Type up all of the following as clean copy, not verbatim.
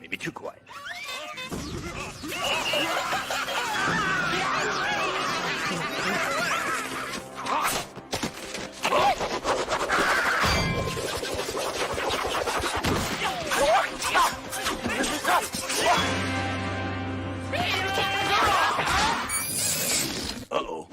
be too quiet. Uh-oh.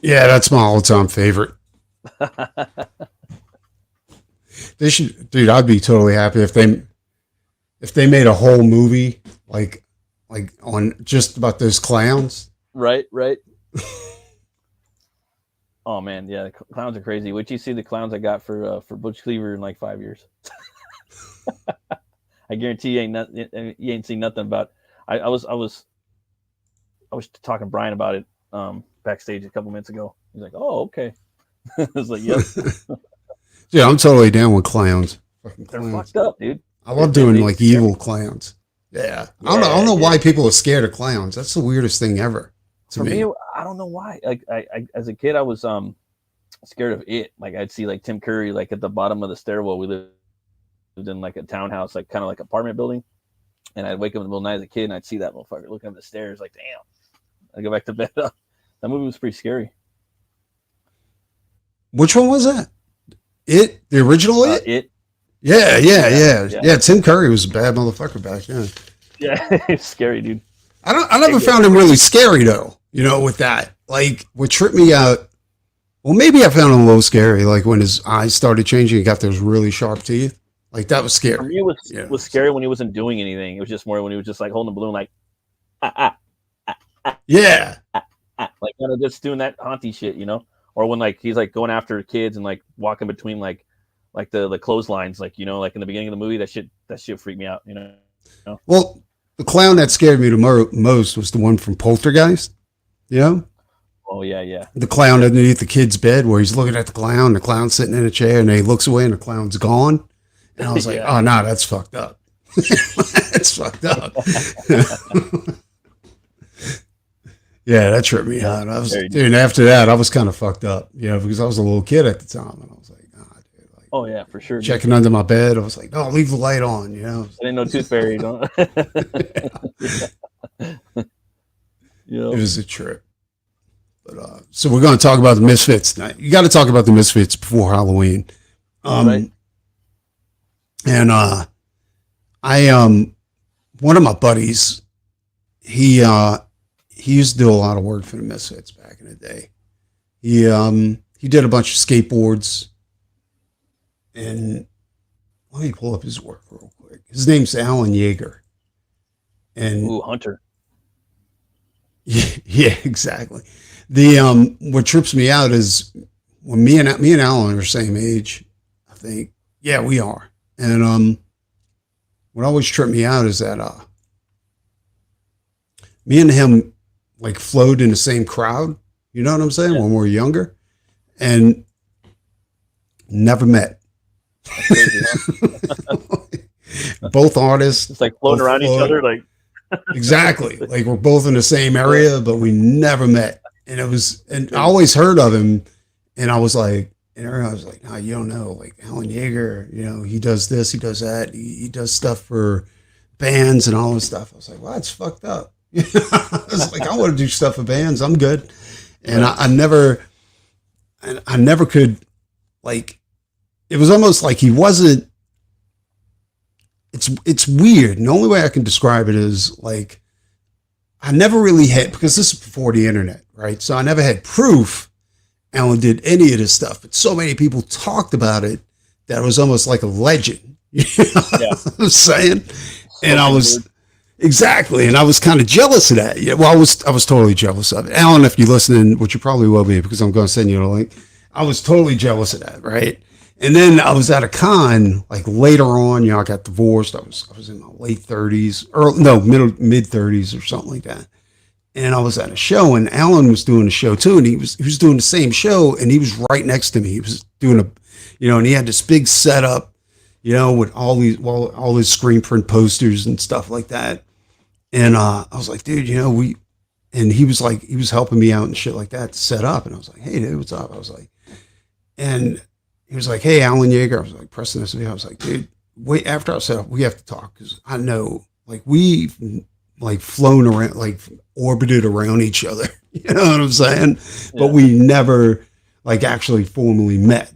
Yeah, that's my all-time favorite. They should, dude. I'd be totally happy if they made a whole movie like on just about those clowns. Right. Oh man, yeah, the clowns are crazy. Wait till you see the clowns I got for Butch Cleaver in like 5 years. I guarantee you ain't seen nothing about. I was talking to Brian about it backstage a couple minutes ago. He's like, "Oh, okay." I was like, "Yep." Yeah, I'm totally down with clowns. Fucking They're clowns. fucked up, dude. I love doing like evil clowns. Yeah. I don't know why people are scared of clowns. That's the weirdest thing ever. For me, I don't know why. Like I as a kid, I was scared of it. Like I'd see like Tim Curry like at the bottom of the stairwell. We lived in like a townhouse, like kind of like apartment building. And I'd wake up in the middle of the night as a kid and I'd see that motherfucker looking up the stairs like, damn. I'd go back to bed. That movie was pretty scary. Which one was that? It? The original It? It. Yeah. Tim Curry was a bad motherfucker back then. Yeah, it's scary, dude. I never found him really scary though, with that. Like what tripped me out, well, maybe I found him a little scary, like when his eyes started changing, he got those really sharp teeth. Like that was scary. For me, it was scary when he wasn't doing anything. It was just more when he was just like holding the balloon like yeah. Like kind of just doing that haunty shit, or when like he's like going after kids and like walking between like the clotheslines, like like in the beginning of the movie, that shit freaked me out, Well, the clown that scared me the most was the one from Poltergeist. Oh yeah. The clown underneath the kid's bed where he's looking at the clown's sitting in a chair, and he looks away and the clown's gone. And I was like, oh no, that's fucked up. That's fucked up. Yeah, that tripped me out. Dude, after that, I was kind of fucked up, because I was a little kid at the time, and I was like, nah, dude. Like, oh yeah, for sure. Checking under my bed, I was like, no, leave the light on, I didn't know Tooth Fairy, don't. It was a trip. But so we're going to talk about the Misfits tonight. You got to talk about the Misfits before Halloween. Right. And one of my buddies, he used to do a lot of work for the Misfits back in the day. He did a bunch of skateboards, and let me pull up his work real quick. His name's Alan Yeager. And Hunter. Yeah, exactly. What trips me out is when me and Alan are the same age, I think. Yeah, we are. And what always tripped me out is that me and him like flowed in the same crowd. You know what I'm saying? When we were younger, and never met. Crazy, huh? Both artists. It's like floating around each other, like. Exactly. Like we're both in the same area, but we never met. And I always heard of him, and I was like, no, you don't know, like Alan Yeager, he does this, he does that, he does stuff for bands and all this stuff. I was like, well, that's fucked up. I was like, I want to do stuff for bands. I'm good. And I never could, like, it was almost like he wasn't. It's weird. And the only way I can describe it is like, I never really had, because this is before the internet, right? So I never had proof Alan did any of this stuff, but so many people talked about it that it was almost like a legend. You know what I'm saying? And I was, exactly. And I was kind of jealous of that. Yeah. Well, I was totally jealous of it. Alan, if you're listening, which you probably will be, because I'm going to send you a link. I was totally jealous of that. Right. And then I was at a con like later on. I got divorced. I was in my late 30s, or no, mid 30s or something like that. And I was at a show, and Alan was doing a show too, and he was doing the same show, and he was right next to me. He was doing and he had this big setup, with all his screen print posters and stuff like that. And I was like, dude, and he was helping me out and shit like that to set up. And I was like, hey, dude, what's up? I was like, and he was like, hey, Alan Yeager. I was like, pressing this video. I was like, dude, wait, after I set up, we have to talk because I know, like, we've like flown around, like orbited around each other. You know what I'm saying? Yeah. But we never like actually formally met.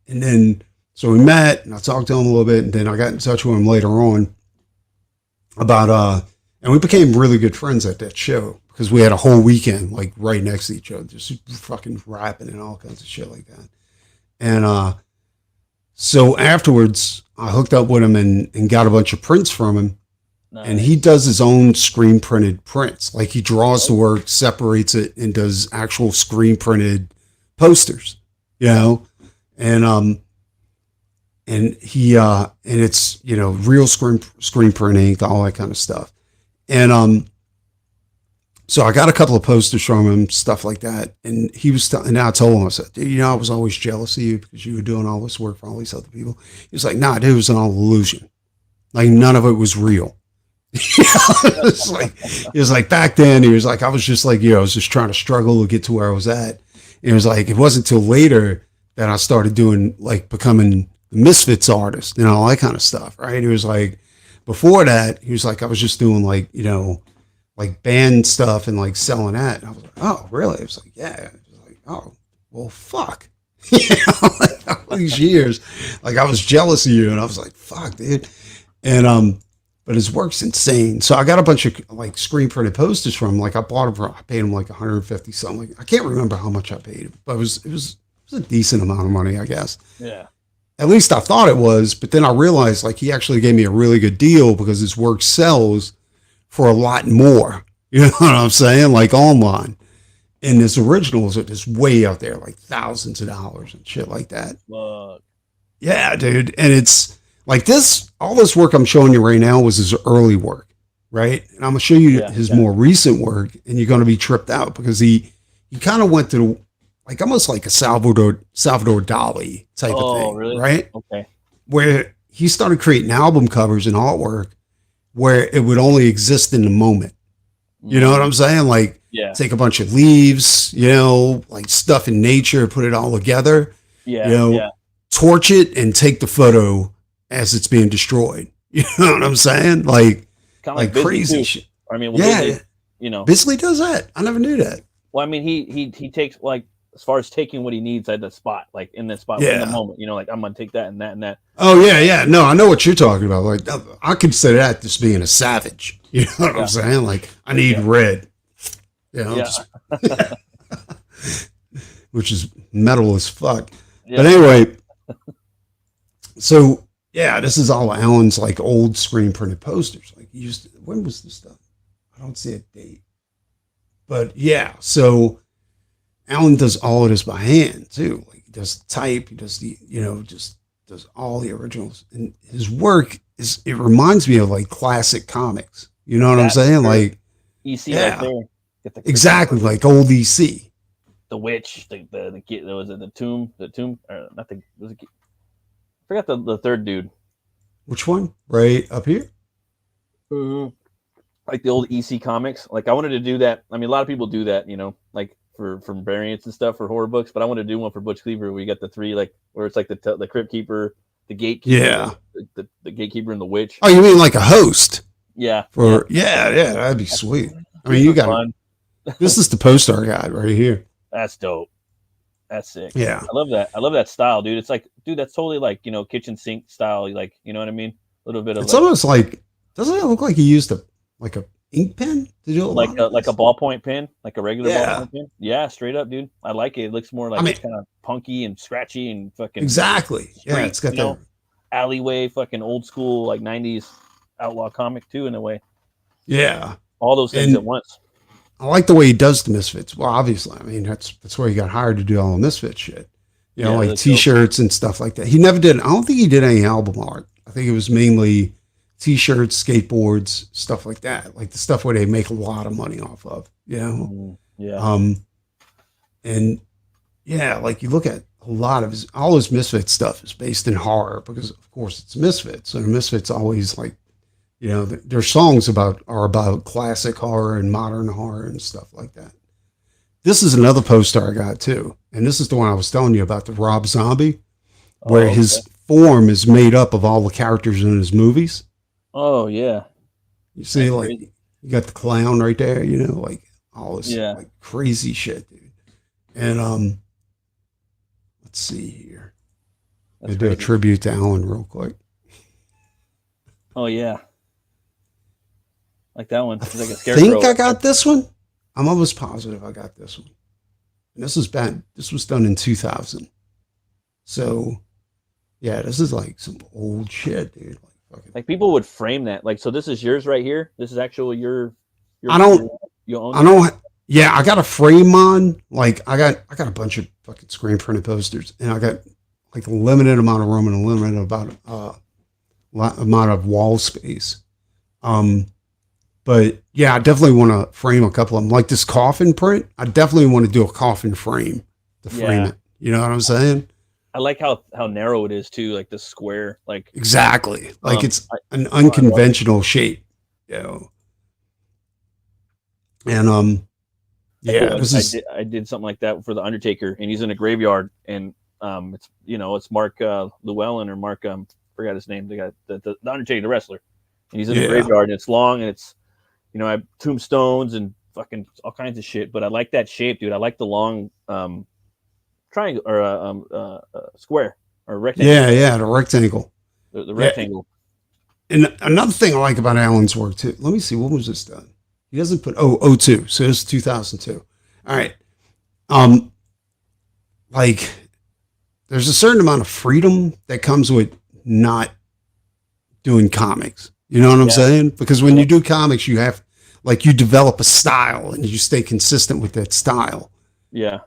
And then, so we met and I talked to him a little bit, and then I got in touch with him later on about, and we became really good friends at that show because we had a whole weekend like right next to each other, just fucking rapping and all kinds of shit like that. And so afterwards, I hooked up with him and got a bunch of prints from him. Nice. And he does his own screen printed prints. Like he draws the work, separates it, and does actual screen printed posters. And he and it's real screen printing, all that kind of stuff. And so I got a couple of posters from him, stuff like that. And he was and I told him, I said, dude, I was always jealous of you because you were doing all this work for all these other people. He was like, nah, dude, it was an all illusion. Like none of it was real. It was like back then, he was like, I was just like, I was just trying to struggle to get to where I was at. And it was like, it wasn't till later that I started doing like becoming the Misfits artist and all that kind of stuff. Right. It was like, before that, he was like, I was just doing like, like band stuff and like selling that. And I was like, oh, really? I was like, yeah. I was like, oh, well, fuck. Like all these years, like I was jealous of you, and I was like, fuck, dude. And but his work's insane. So I got a bunch of like screen printed posters from him. Like I paid him like 150 something. Like, I can't remember how much I paid him, but it was a decent amount of money, I guess. Yeah. At least I thought it was, but then I realized like he actually gave me a really good deal because his work sells for a lot more. You know what I'm saying? Like online. And his originals are just way out there, like thousands of dollars and shit like that. Fuck. Yeah, dude. And it's like all this work I'm showing you right now was his early work, right? And I'm gonna show you his more recent work, and you're gonna be tripped out because he kind of went to like almost like a Salvador Dali type of thing, really? Right? Okay. Where he started creating album covers and artwork where it would only exist in the moment. You know what I'm saying? Like, take a bunch of leaves, like stuff in nature, put it all together, torch it and take the photo as it's being destroyed. You know what I'm saying? Like, kind of like crazy shit. I mean, Bisley does that. I never knew that. Well, I mean, he takes like, as far as taking what he needs at the spot, like in the spot, in the moment, like I'm going to take that and that and that. Oh yeah. Yeah. No, I know what you're talking about. Like I consider that just being a savage. You know what I'm saying? Like I need red, which is metal as fuck. Yeah. But anyway, so this is all Alan's like old screen printed posters. Like when was this stuff? I don't see a date, but so Alan does all of this by hand too. Like he does the type, he does the, just does all the originals. And his work it reminds me of like classic comics. You know what I'm saying? True. Like EC right there. Exactly, like old EC. The witch, the was it the tomb, nothing. Was it? I forgot the third dude. Which one? Right up here? Mm-hmm. Like the old EC comics. Like I wanted to do that. I mean, a lot of people do that, like for variants and stuff for horror books. But I wanted to do one for Butch Cleaver. Where you got the three, like where it's like the Crypt Keeper, the Gatekeeper, the Gatekeeper, and the Witch. Oh, you mean like a host? Yeah. That'd be sweet. I mean, you got this is the poster I got right here. That's dope. That's sick. Yeah. I love that. I love that style, dude. It's like, dude, that's totally like, kitchen sink style. Like, you know what I mean? A little bit of. It's almost like, doesn't it look like he used a ink pen to do it? Like a ballpoint pen, like a regular ballpoint pen. Yeah, straight up, dude. I like it. It looks more like it's kind of punky and scratchy and fucking. Exactly. Street, it's got that alleyway, fucking old school, like 90s outlaw comic too, in a way. Yeah. All those things at once. I like the way he does the Misfits. Well, obviously, I mean, that's where he got hired to do all the Misfits shit. You know, Yeah, like that's dope. T-shirts and stuff like that. He never did. I don't think he did any album art. I think it was mainly T-shirts, skateboards, stuff like that. Like the stuff where they make a lot of money off of. You know, Yeah. um, and yeah, like you look at a lot of his, all his Misfits stuff is based in horror because, of course, it's Misfits. So Misfits always like, you know, their songs are about classic horror and modern horror and stuff like that. This is another poster I got too, and this is the one I was telling you about, the Rob Zombie, where Oh, okay. his form is made up of all the characters in his movies. Oh, yeah. You see, That's like crazy. you got the clown right there, you know, like all this Yeah. like crazy shit, dude. And let's see here. That's I do a crazy. tribute to Alan real quick. Oh, yeah. Like that one. I It's like a scarecrow. think I got this one. I'm almost positive I got this one. And this is bad. This was done in 2000. So yeah, this is like some old shit, dude. Like fucking. Like people would frame that. Like, so this is yours right here. This is actually your I don't. you own I this? don't. Yeah, I got a frame on. Like I got a bunch of fucking screen printed posters, and I got like a limited amount of room and a limited amount of wall space. But yeah, I definitely want to frame a couple of them. Like this coffin print, I definitely want to do a coffin frame to frame Yeah. it. You know what I'm saying? I like how narrow it is too, like the square. Like Exactly. Like it's an I love unconventional shape. You know. And yeah, this is I did something like that for the Undertaker, and he's in a graveyard, and it's it's Mark Llewellyn or Mark forgot his name, the guy, the Undertaker, the wrestler, and he's in the graveyard, and it's long, and it's I have tombstones and fucking all kinds of shit, but I like that shape, dude. I like the long triangle or square or rectangle. yeah, the rectangle. The rectangle. And another thing I like about Alan's work too. Let me see, when was this done? He doesn't put 02, so it's 2002. All right. Like there's a certain amount of freedom that comes with not doing comics. You know what I'm saying? Because when you do comics, you have like you develop a style and you stay consistent with that style. Yeah.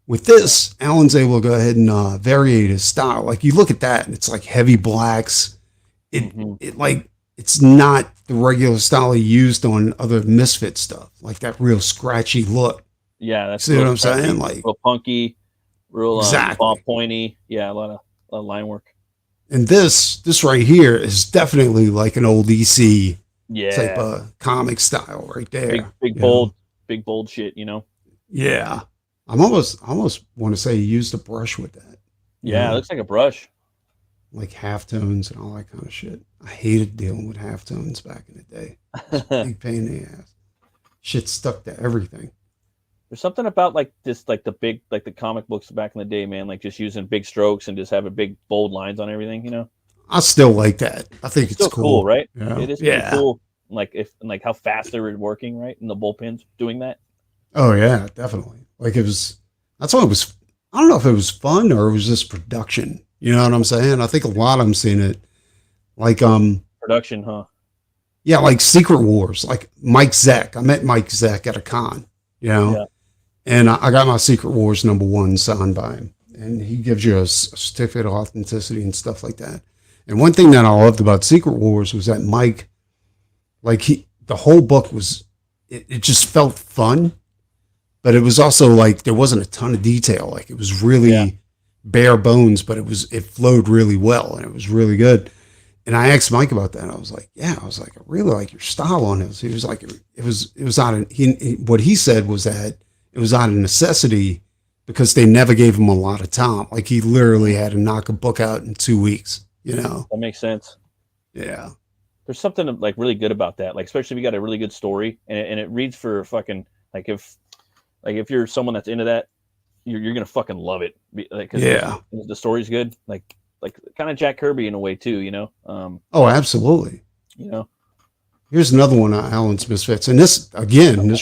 With this, Alan's able to go ahead and variate his style. Like you look at that and it's like heavy blacks. It like it's not the regular style he used on other Misfit stuff, like that real scratchy look. Yeah, that's see what I'm saying? Like real punky, real exactly pointy. Yeah, a lot of line work. And this right here is definitely like an old EC type of comic style right there. Big bold shit, you know? Yeah. I almost want to say he used a brush with that. Yeah, it looks like a brush. Like halftones and all that kind of shit. I hated dealing with halftones back in the day. It was a big pain in the ass. Shit stuck to everything. There's something about like this, like the big, like the comic books back in the day, man. Like just using big strokes and just having big bold lines on everything, you know. I still like that. I think it's still cool, right? Yeah. It is pretty cool. Like like how fast they were working, right? In the bullpens doing that. Oh yeah, definitely. Like that's why it was. I don't know if it was fun or it was just production. You know what I'm saying? I think a lot of them seen it. Like production, huh? Yeah, like Secret Wars, like Mike Zeck. I met Mike Zeck at a con, you know. Yeah. And I got my Secret Wars #1 signed by him. And he gives you a certificate of authenticity and stuff like that. And one thing that I loved about Secret Wars was that Mike, like the whole book was, it just felt fun, but it was also like there wasn't a ton of detail. Like it was really bare bones, but it flowed really well and it was really good. And I asked Mike about that. I was like, I really like your style on this. He was like, it was out of, what he said was that it was out of necessity because they never gave him a lot of time. Like he literally had to knock a book out in 2 weeks, you know? That makes sense. Yeah. There's something like really good about that. Like, especially if you got a really good story and it reads for fucking, like if you're someone that's into that, you're going to fucking love it. Like, the story's good. Like kind of Jack Kirby in a way too, you know? Oh, absolutely. You know, here's another one of Alan's Misfits. And this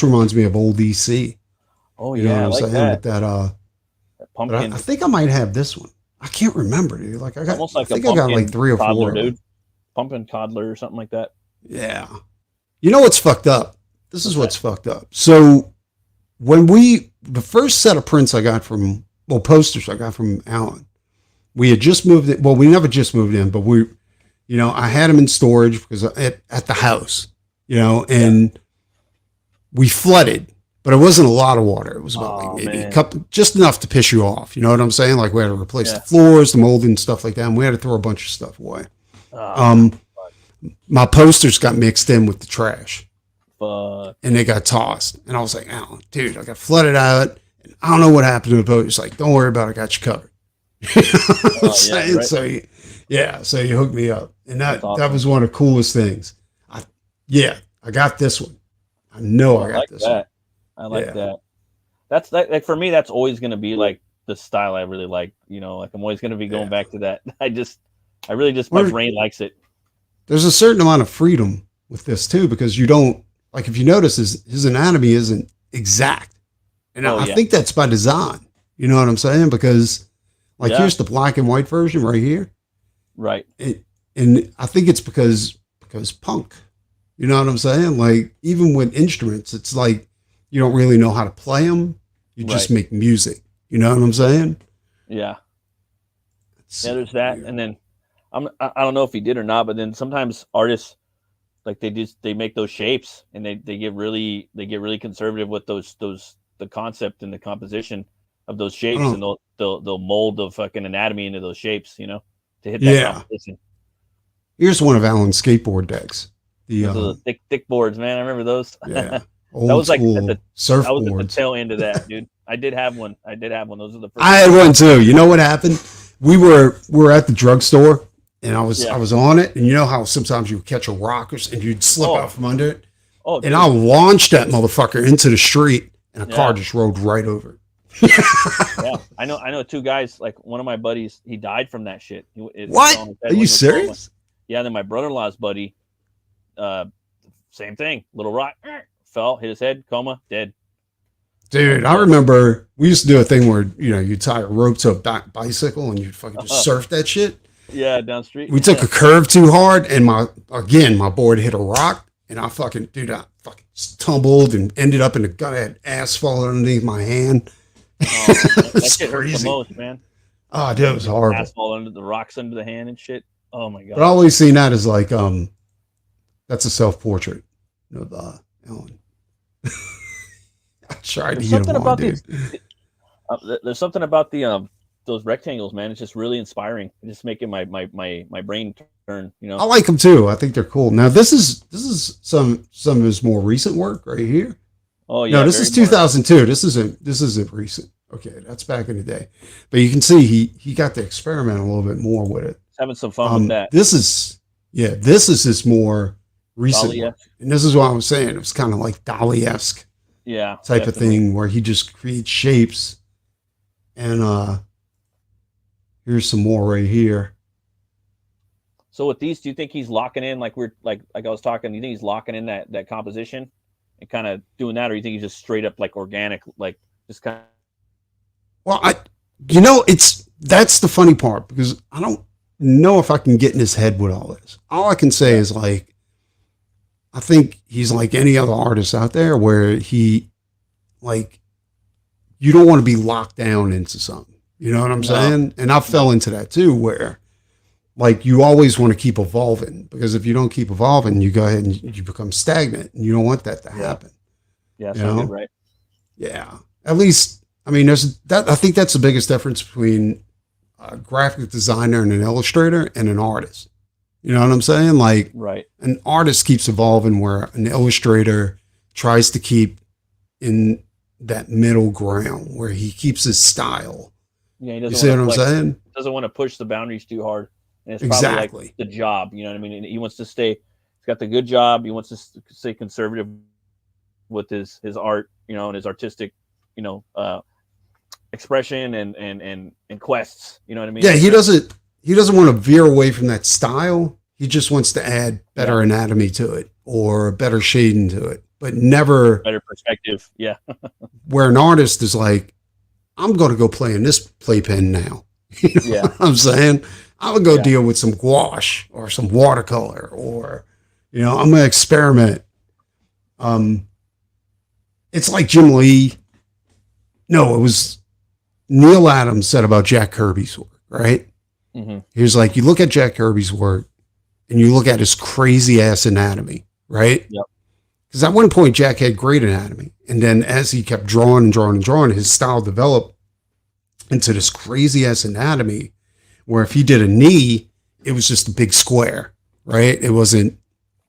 reminds me of old EC. Oh you know yeah, what I'm like saying? that. With that, pumpkin. I think I might have this one. I can't remember, dude. Like I got, almost like I think I got like 3 or 4, dude. Pumpkin coddler or something like that. Yeah. You know what's fucked up? This is what's fucked up. So when the first set of prints I got from well, posters I got from Alan. We had just moved in. Well, we never just moved in, but I had them in storage because at the house, and we flooded, but it wasn't a lot of water. It was about like maybe a couple, just enough to piss you off. You know what I'm saying? Like we had to replace the floors, the mold and stuff like that. And we had to throw a bunch of stuff away. My posters got mixed in with the trash. Fuck. And they got tossed. And I was like, Alan, dude, I got flooded out. And I don't know what happened to the boat. It's like, don't worry about it. I got you covered. Right. So you hooked me up. And that was one of the coolest things. I got this one. I know I got this one. I like that. That's like for me, that's always going to be like the style I really like. Like I'm always going to be going back to that. I really just, my brain likes it. There's a certain amount of freedom with this too, because you don't, like, if you notice his anatomy isn't exact. And I think that's by design. You know what I'm saying? Because like, here's the black and white version right here. Right. And I think it's because punk, you know what I'm saying? Like, even with instruments, it's like, you don't really know how to play them. You just make music. You know what I'm saying? Yeah. There's that. And then I don't know if he did or not, but then sometimes artists, like they make those shapes and they get really conservative with the concept and the composition of those shapes, and they'll mold the fucking anatomy into those shapes, to hit that composition. Here's one of Alan's skateboard decks. The thick boards, man. I remember those. Yeah. That was like surfboards. That was at the tail end of that, dude. I did have one. Those are the first. I had one too. You know what happened? We were at the drugstore. And I was on it, and you know how sometimes you catch a rock and you'd slip out from under it? Oh, and I launched that motherfucker into the street, and a car just rolled right over it. Yeah, I know two guys, like one of my buddies, he died from that shit. What? Are you serious? Yeah, then my brother-in-law's buddy, same thing. Little rock, fell, hit his head, coma, dead. Dude, I remember we used to do a thing where, you tie a rope to a bicycle and you'd fucking just surf that shit. Yeah, down the street. We took a curve too hard, and my board hit a rock, and I fucking tumbled and ended up in the gut. I had asphalt underneath my hand. That shit hurts the most, man. Oh, dude, it was horrible. Asphalt under the rocks under the hand and shit. Oh my god. But I always seen that as like, that's a self-portrait of Ellen. I tried to get him on, dude. There's something about the those rectangles, man. It's just really inspiring. It's just making my brain turn. I like them too. I think they're cool. Now this is some of his more recent work right here. Oh yeah. No, this is 2002. This isn't recent. Okay, that's back in the day. But you can see he got to experiment a little bit more with it. Having some fun with that. This is his more recent work. And this is what I was saying. It was kind of like Dali-esque. Yeah. Type of thing where he just creates shapes. And here's some more right here. So with these, do you think he's locking in like I was talking? Do you think he's locking in that composition and kind of doing that, or you think he's just straight up like organic, like just kind of? Well, that's the funny part, because I don't know if I can get in his head with all this. All I can say is like, I think he's like any other artist out there where he, like, you don't want to be locked down into something. You know what I'm saying? And I fell into that too, where like you always want to keep evolving, because if you don't keep evolving, you go ahead and you become stagnant, and you don't want that to happen. Yeah, sounds good, right? Yeah. At least, I mean, there's that. I think that's the biggest difference between a graphic designer and an illustrator and an artist. You know what I'm saying? Like, an artist keeps evolving, where an illustrator tries to keep in that middle ground where he keeps his style. Yeah, he doesn't. You see what I'm saying? Doesn't want to push the boundaries too hard. And it's probably like the job. You know what I mean? And he wants to stay. He's got the good job. He wants to stay conservative with his art, and his artistic, expression and quests. You know what I mean? Yeah, he doesn't want to veer away from that style. He just wants to add better anatomy to it or better shading to it, but never better perspective. Yeah. Where an artist is like, I'm going to go play in this playpen now. You know what I'm saying? I'm going to go deal with some gouache or some watercolor, or, I'm going to experiment. It's like Jim Lee. No, it was Neil Adams said about Jack Kirby's work, right? Mm-hmm. He was like, you look at Jack Kirby's work and you look at his crazy ass anatomy, right? Yep. Because at one point, Jack had great anatomy. And then as he kept drawing and drawing and drawing, his style developed into this crazy ass anatomy where if he did a knee, it was just a big square, right? It wasn't,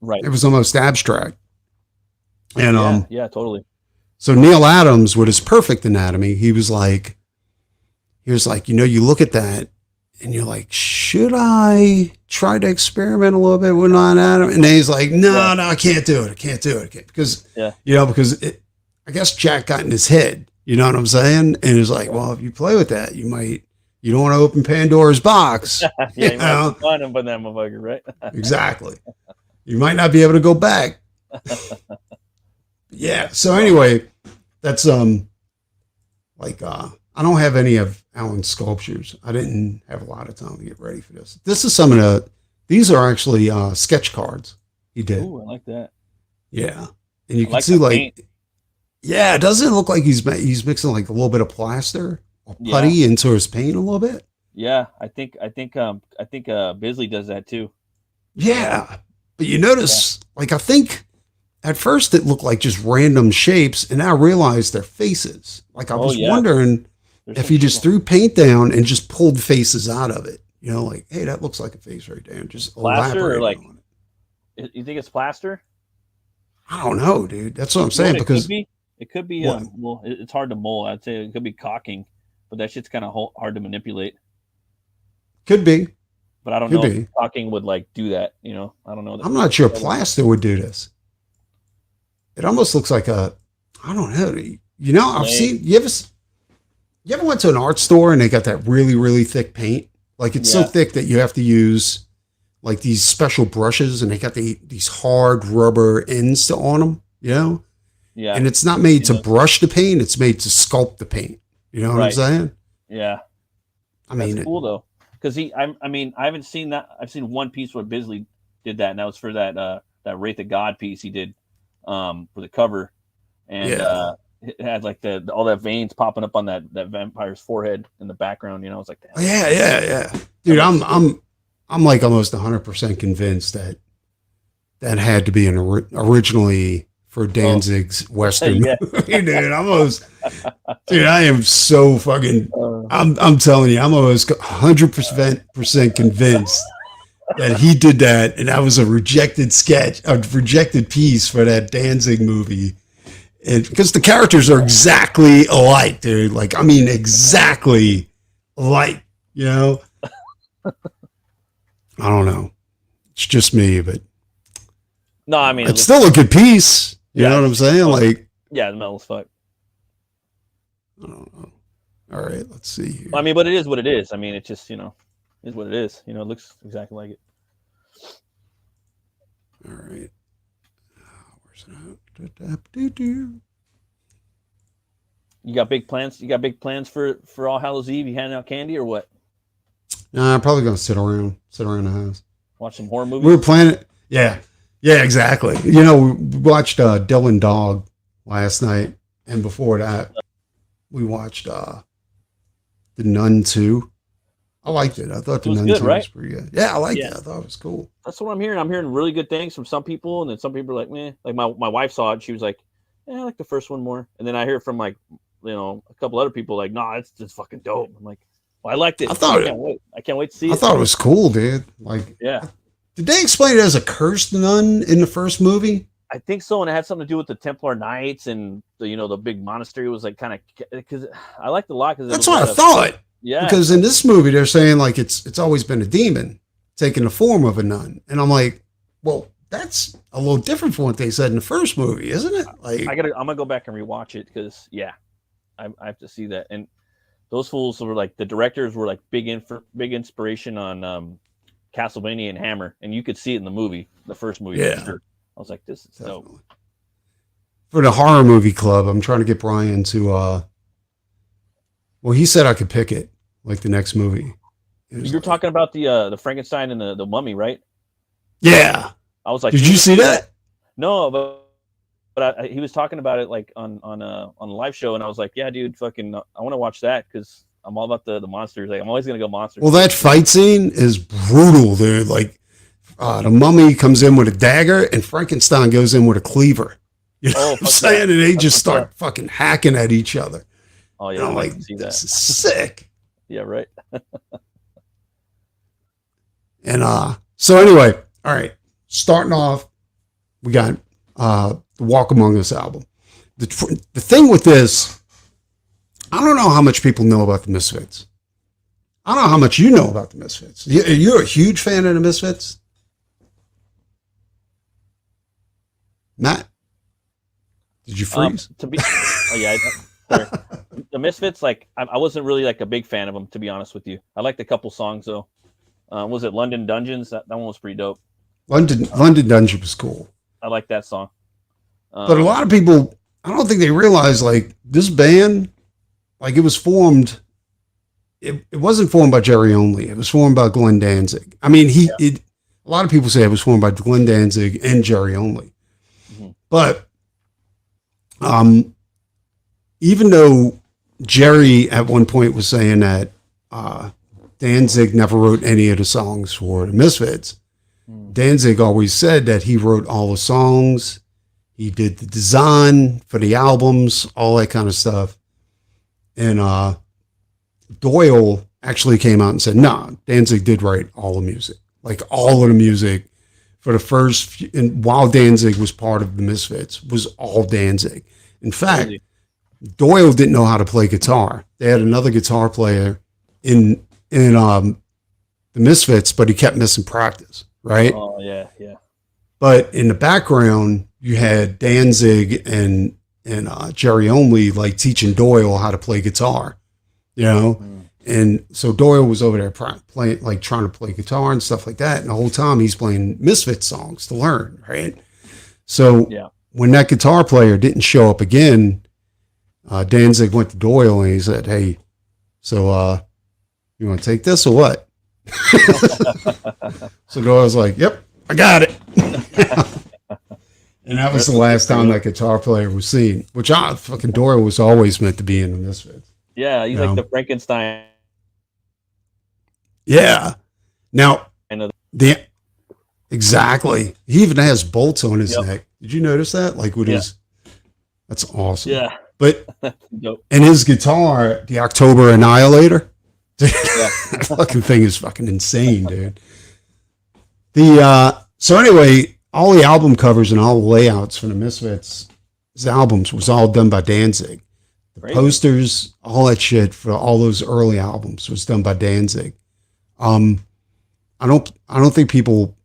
right. It was almost abstract. And yeah, totally. so Neil Adams, with his perfect anatomy, he was like, you look at that and you're like, should I try to experiment a little bit with anatomy? And then he's like, no, I can't do it. I can't do it. Because, I guess Jack got in his head, you know what I'm saying? And he's like, well, if you play with that, you don't want to open Pandora's box. You might find him by that motherfucker, right? Exactly. You might not be able to go back. Yeah. So anyway, that's I don't have any of Alan's sculptures. I didn't have a lot of time to get ready for this. This is these are actually sketch cards he did. Ooh, I like that. Yeah. And you can see doesn't it look like he's mixing like a little bit of plaster or putty into his paint a little bit? Yeah, I think Bisley does that too. Yeah. But you notice, I think at first it looked like just random shapes, and now I realized they're faces. I was wondering if he just threw paint down and just pulled faces out of it. You know, like, hey, that looks like a face right there. And just plaster, or on it. You think it's plaster? I don't know, dude. That's what I'm saying. Because it could be it's hard to mold. I'd say it could be caulking, but that shit's kind of hard to manipulate. Could be. But I don't know if caulking would do that. You know, I don't know. I'm not sure plaster would do this. It almost looks like I don't know. You know, I've seen, you ever went to an art store and they got that really, really thick paint? It's so thick that you have to use these special brushes, and they got these hard rubber ends on them, you know? Yeah. And it's not made to brush the paint. It's made to sculpt the paint. You know what I'm saying? Yeah. That's cool though. Cause I haven't seen that. I've seen one piece where Bisley did that, and that was for that Wraith of God piece he did for the cover, and it had all that veins popping up on that vampire's forehead in the background. You know, it's like that. Yeah. Dude, I'm almost 100% convinced that had to be originally for Danzig's Western movie, dude. Dude, I am so fucking. I'm telling you, I'm almost 100% convinced that he did that, and that was a rejected piece for that Danzig movie. And because the characters are exactly alike, dude. Exactly alike, you know? I don't know. It's just me, but no, I mean, it's still a good piece. You know what I'm saying? Yeah, the metal as fuck. I don't know. All right, let's see here. I mean, but it is what it is. I mean, it just, is what it is. You know, it looks exactly like it. All right. Where's it at? You got big plans? You got big plans for All Hallows Eve? You handing out candy or what? Nah, I'm probably gonna sit around the house. Watch some horror movies? We were planning. Yeah, exactly. You know, we watched Dylan Dog last night, and before that, we watched The Nun 2. I liked it. I thought The Nun 2 was pretty good. Yeah, I liked it. I thought it was cool. That's what I'm hearing. I'm hearing really good things from some people, and then some people are like, meh. Like my wife saw it. She was like, yeah, I like the first one more. And then I hear from a couple other people like, nah, it's just fucking dope. I'm like, well, I liked it. I can't wait to see it. I thought it was cool, dude. Did they explain it as a cursed nun in the first movie? I think so, and it had something to do with the Templar Knights and the big monastery was kind of, because I liked it a lot. That's what I thought. Yeah. Because in this movie, they're saying it's always been a demon taking the form of a nun. And I'm like, well, that's a little different from what they said in the first movie, isn't it? I'm going to go back and rewatch it because, I have to see that. And those fools were the directors were big inspiration on Castlevania and Hammer. And you could see it in the movie, the first movie. Yeah. For sure. I was like, this is dope. For the horror movie club, I'm trying to get Brian to, he said I could pick it, the next movie. You're talking about the Frankenstein and the Mummy, right? Yeah. I was like, did you see that? No, but he was talking about it on a live show, and I was like, yeah, dude, fucking, I want to watch that because I'm all about the monsters. Like I'm always gonna go monsters. Well, that fight scene is brutal, dude. Like the mummy comes in with a dagger and Frankenstein goes in with a cleaver. You know what I'm saying? And they just start fucking hacking at each other. Oh yeah, and I'm like, see this that. is sick. Yeah, right. And so anyway, all right. Starting off, we got the Walk Among Us album. The thing with this, I don't know how much people know about the Misfits. I don't know how much you know about the Misfits. You're a huge fan of the Misfits? Matt? Did you freeze? Oh yeah. Sorry. The Misfits, like I wasn't really like a big fan of them, to be honest with you. I liked a couple songs though. Was it London Dungeons? That one was pretty dope. London Dungeon was cool. I like that song. But a lot of people, I don't think they realize, like, this band, like, it was formed, it wasn't formed by Jerry only. It was formed by Glenn Danzig. I mean, a lot of people say it was formed by Glenn Danzig and Jerry only. Mm-hmm. But even though Jerry at one point was saying that Danzig never wrote any of the songs for the Misfits, Danzig always said that he wrote all the songs. He did the design for the albums, all that kind of stuff. And Doyle actually came out and said, nah, Danzig did write all the music. Like all of the music for the first few, and while Danzig was part of the Misfits, was all Danzig. In fact, Doyle didn't know how to play guitar. They had another guitar player in the Misfits, but he kept missing practice, right? Oh, yeah, yeah. But in the background, you had Danzig and Jerry only like teaching Doyle how to play guitar, you know? And so Doyle was over there playing, like trying to play guitar and stuff like that. And the whole time he's playing Misfits songs to learn, right? So when that guitar player didn't show up again, Danzig went to Doyle and he said, hey, so you want to take this or what? So Doyle was like, yep, I got it. And that was the last time that guitar player was seen, which fucking Doyle was always meant to be in the Misfits. Yeah, he's like the Frankenstein. Yeah. Now, exactly. He even has bolts on his neck. Did you notice that? Like with his, that's awesome. Yeah. But, and his guitar, the October Annihilator, that fucking thing is fucking insane, dude. So anyway, all the album covers and all the layouts for the Misfits' albums was all done by Danzig. The posters, all that shit for all those early albums was done by Danzig. I don't think people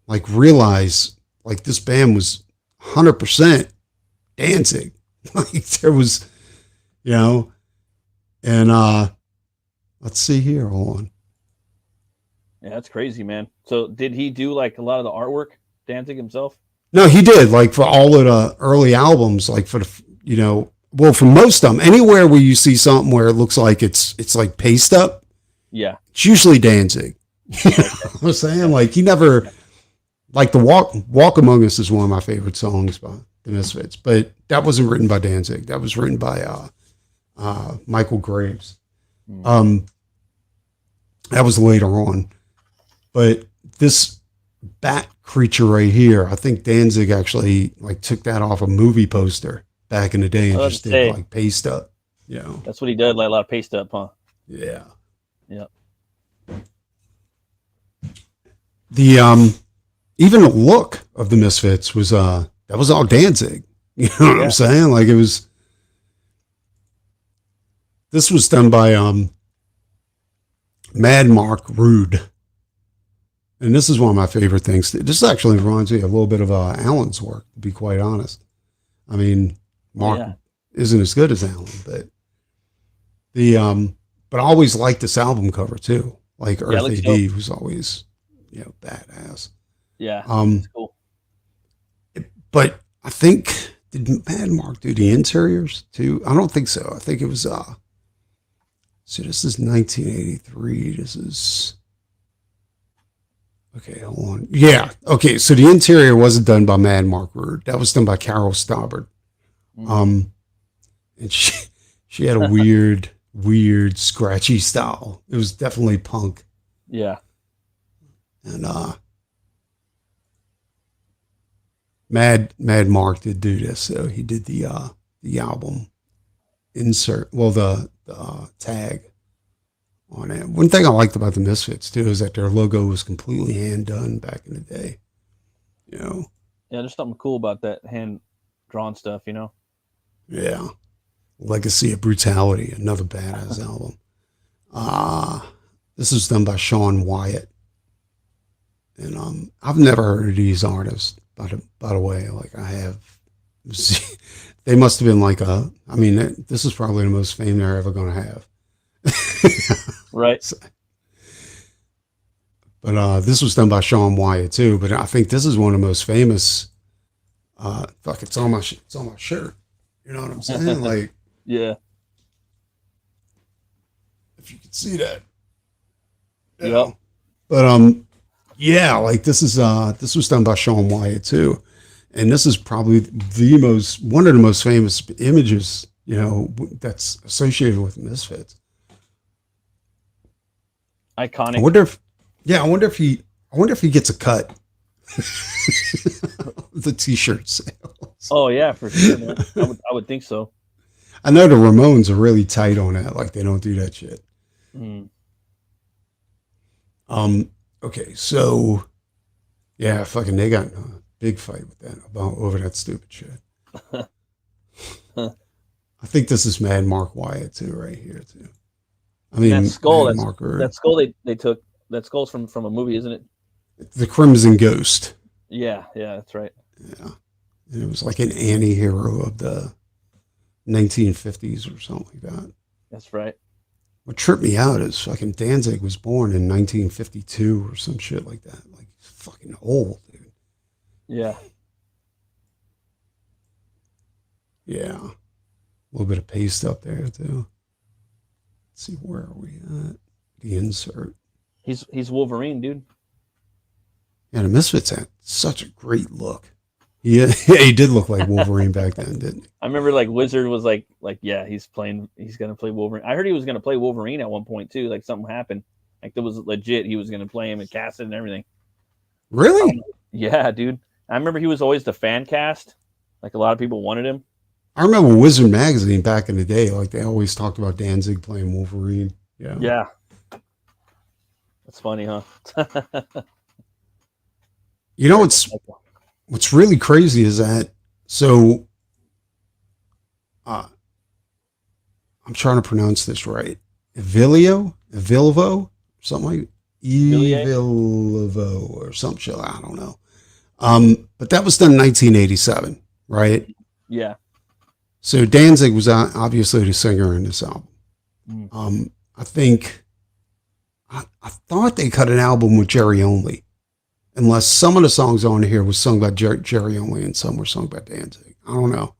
like realize like this band was 100% Danzig. Like there was, you know, and let's see here. Hold on. Yeah, that's crazy, man. So did he do like a lot of the artwork, Danzig himself? No, he did. Like for all of the early albums, like for the, you know, well, for most of them, anywhere where you see something where it looks like it's like paste up, it's usually Danzig. You know what I'm saying? Like he never, like the Walk Among Us is one of my favorite songs by the Misfits, but that wasn't written by Danzig. That was written by Michael Graves. That was later on. But this bat creature right here, I think Danzig actually like took that off a movie poster back in the day and just did like paste up. You know, that's what he did, like a lot of paste up, huh? Yeah. Yeah. The even the look of the Misfits was that was all Danzig. You know what I'm saying? Like it was. This was done by Mad Mark Rude. And this is one of my favorite things. This actually reminds me a little bit of Alan's work, to be quite honest. I mean, Mark isn't as good as Alan, but but I always liked this album cover too. Like Earth AD was always, you know, badass. Yeah. That's cool. But I think, did Mad Mark do the interiors too? I don't think so. I think it was see, this is 1983. This is okay, hold on. Yeah. Okay. So the interior wasn't done by Mad Mark Rude. That was done by Carol Stobbard. And she had a weird weird, scratchy style. It was definitely punk. Yeah. And Mad Mark did do this. So he did the album insert, well, the tag on it. One thing I liked about the Misfits too is that their logo was completely hand done back in the day. You know, Yeah, there's something cool about that hand drawn stuff, you know. yeah. Legacy of Brutality, another badass album. This was done by Sean Wyatt, and I've never heard of these artists. By the way, like I have, they must have been like a. I mean, this is probably the most fame they're ever going to have. Right. So, but this was done by Sean Wyatt too. But I think this is one of the most famous. Fuck, it's on my shirt. You know what I'm saying? Like, Yeah. if you could see that. You Yep. know? But yeah, like this was done by Sean Wyatt too. And this is probably one of the most famous images, you know, that's associated with Misfits. Iconic. I wonder if he gets a cut. The t-shirt sales. Oh yeah, for sure, man. I would think so. I know the Ramones are really tight on that. Like they don't do that shit. Mm. Okay, so yeah, fucking they got in a big fight with that about over that stupid shit. I think this is Mad Mark Wyatt too, right here too. I mean, that skull. That skull they took. That skull's from a movie, isn't it? the Crimson Ghost. Yeah, that's right. Yeah, and it was like an anti-hero of the 1950s or something like that. That's right. What tripped me out is fucking Danzig was born in 1952 or some shit like that. Like he's fucking old, dude. Yeah. Yeah. A little bit of paste up there too. Let's see, where are we at? The insert. He's Wolverine, dude. Yeah, the Misfits had such a great look. Yeah, he did look like Wolverine back then, didn't he? I remember like Wizard was like yeah, he's gonna play Wolverine. I heard he was gonna play Wolverine at one point too. Like something happened. Like that was legit. He was gonna play him and cast it and everything. Really? Yeah, dude. I remember he was always the fan cast. Like a lot of people wanted him. I remember Wizard magazine back in the day. Like they always talked about Danzig playing Wolverine. Yeah. Yeah. That's funny, huh? You know what's really crazy is that so I'm trying to pronounce this right. Evilvo, something like Evilvo or some shit. I don't know. But that was done in 1987, right? Yeah. So Danzig was obviously the singer in this album. Mm. I thought they cut an album with Jerry Only, unless some of the songs on here was sung by Jerry Only and some were sung by Danzig. I don't know,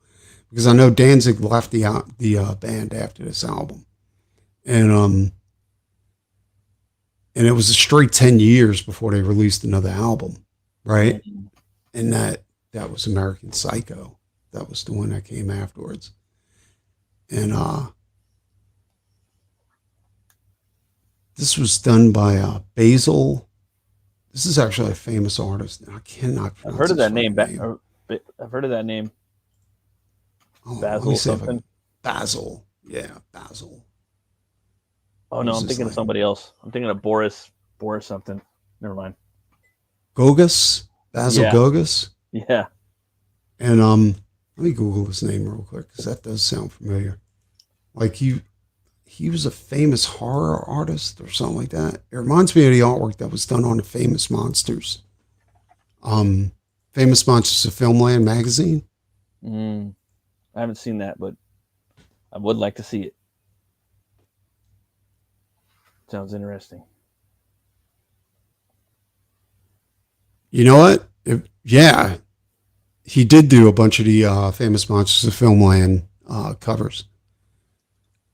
because I know Danzig left the band after this album, and it was a straight 10 years before they released another album, right? Mm. And that was American Psycho. That was the one that came afterwards, and this was done by Basil. This is actually a famous artist. I cannot pronounce. I've heard of that name. name. I've heard of that name. Oh, Basil something. Basil. Yeah, Basil. Oh no, I'm thinking of somebody else. I'm thinking of Boris something. Never mind. Gogus. Basil Gogus. Yeah. And let me Google his name real quick because that does sound familiar. Like he was a famous horror artist or something like that. It reminds me of the artwork that was done on the Famous Monsters. Famous Monsters of Filmland magazine. I haven't seen that, but I would like to see it. Sounds interesting. You know what? Yeah, he did do a bunch of the Famous Monsters of Filmland covers.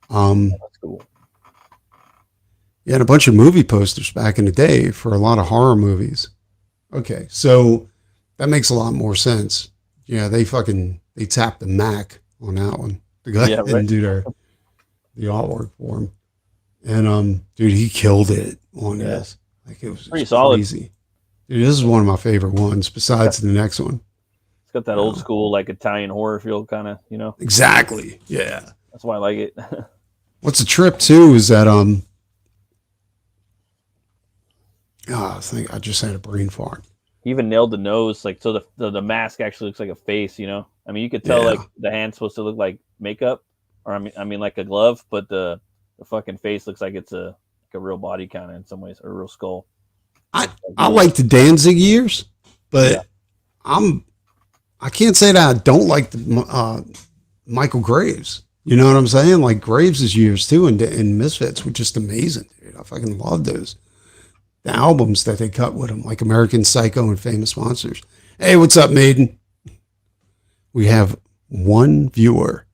That's cool. He had a bunch of movie posters back in the day for a lot of horror movies. Okay, so that makes a lot more sense. Yeah, they tapped the Mac on that one. The guy didn't do the artwork for him. And dude, he killed it on this. Like it was pretty solid. crazy. Dude, this is one of my favorite ones besides the next one. It's got that old school like Italian horror feel, kind of, you know. Exactly. Yeah. That's why I like it. What's a trip too is that I think I just had a brain fart. He even nailed the nose, like so the mask actually looks like a face, you know. I mean, you could tell like the hand's supposed to look like makeup, or I mean like a glove, but the fucking face looks like it's a real body kind of in some ways, or a real skull. I like the Danzig years, but I can't say that I don't like the Michael Graves. You know what I'm saying? Like Graves' years too, and Misfits were just amazing, dude. I fucking love those. The albums that they cut with him, like American Psycho and Famous Monsters. Hey, what's up, Maiden? We have one viewer.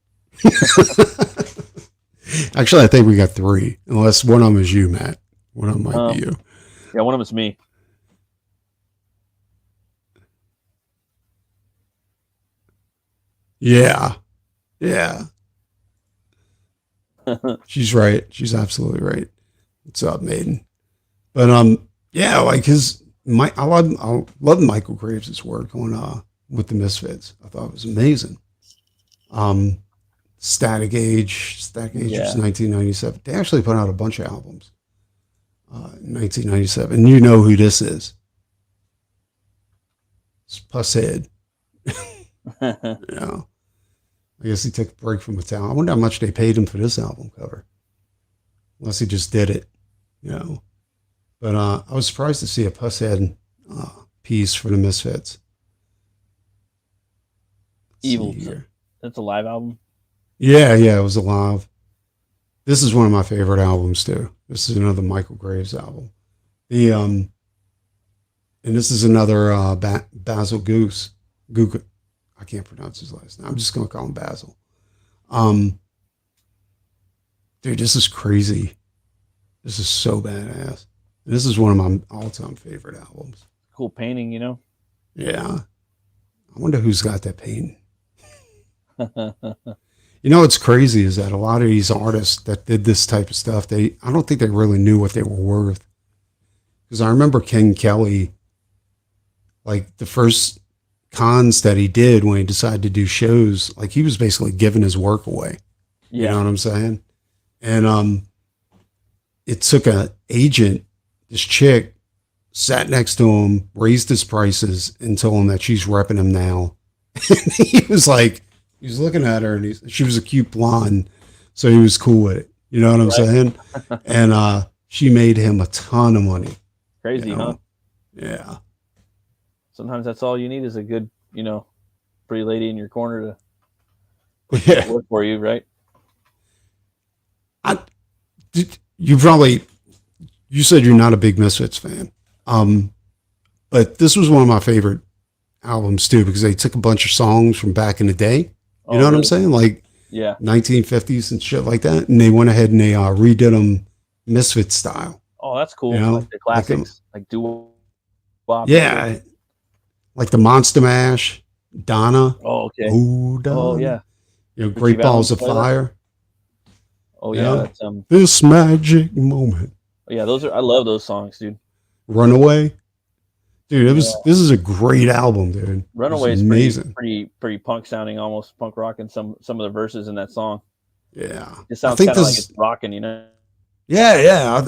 Actually, I think we got 3, unless one of them is you, Matt. One of them might be you. Yeah, one of them is me. Yeah. Yeah. She's right. She's absolutely right. What's up, Maiden? But yeah, like I love Michael Graves' work on with the Misfits. I thought it was amazing. Static Age was 1997. They actually put out a bunch of albums in 1997. And you know who this is? It's Pusshead. Yeah. I guess he took a break from Metallica. I wonder how much they paid him for this album cover. Unless he just did it, you know. But I was surprised to see a Pusshead piece for the Misfits. Evil. That's a live album? Yeah, it was a live. This is one of my favorite albums too. This is another Michael Graves album. And this is another Basil Goose. I can't pronounce his last name. I'm just gonna call him Basil. Dude, this is crazy. This is so badass. This is one of my all-time favorite albums. Cool painting, you know? Yeah. I wonder who's got that painting. You know what's crazy is that a lot of these artists that did this type of stuff, I don't think they really knew what they were worth. Because I remember Ken Kelly, like the first cons that he did when he decided to do shows, like he was basically giving his work away. Yeah. You know what I'm saying? And it took an agent, this chick, sat next to him, raised his prices, and told him that she's repping him now. And he was looking at her, and she was a cute blonde, so he was cool with it. You know what I'm saying? And she made him a ton of money. Crazy, huh? Yeah. Sometimes that's all you need is a good, you know, pretty lady in your corner to work for you, right? You said you're not a big Misfits fan. But this was one of my favorite albums too, because they took a bunch of songs from back in the day. You know what I'm saying? Like 1950s and shit like that. And they went ahead and they redid them Misfits style. Oh, that's cool. You know? Like the classics, like doo-wop. Yeah. Like the Monster Mash, Donna. Oh, okay. Ooh, Donna. Oh, yeah. You know, Great Balls of Fire. Oh, yeah. That's, this magic moment. Yeah, I love those songs, dude. Runaway. Dude, this is a great album, dude. Runaway is amazing. Pretty punk sounding, almost punk rock in some of the verses in that song. Yeah. It sounds kind of like it's rocking, you know? Yeah.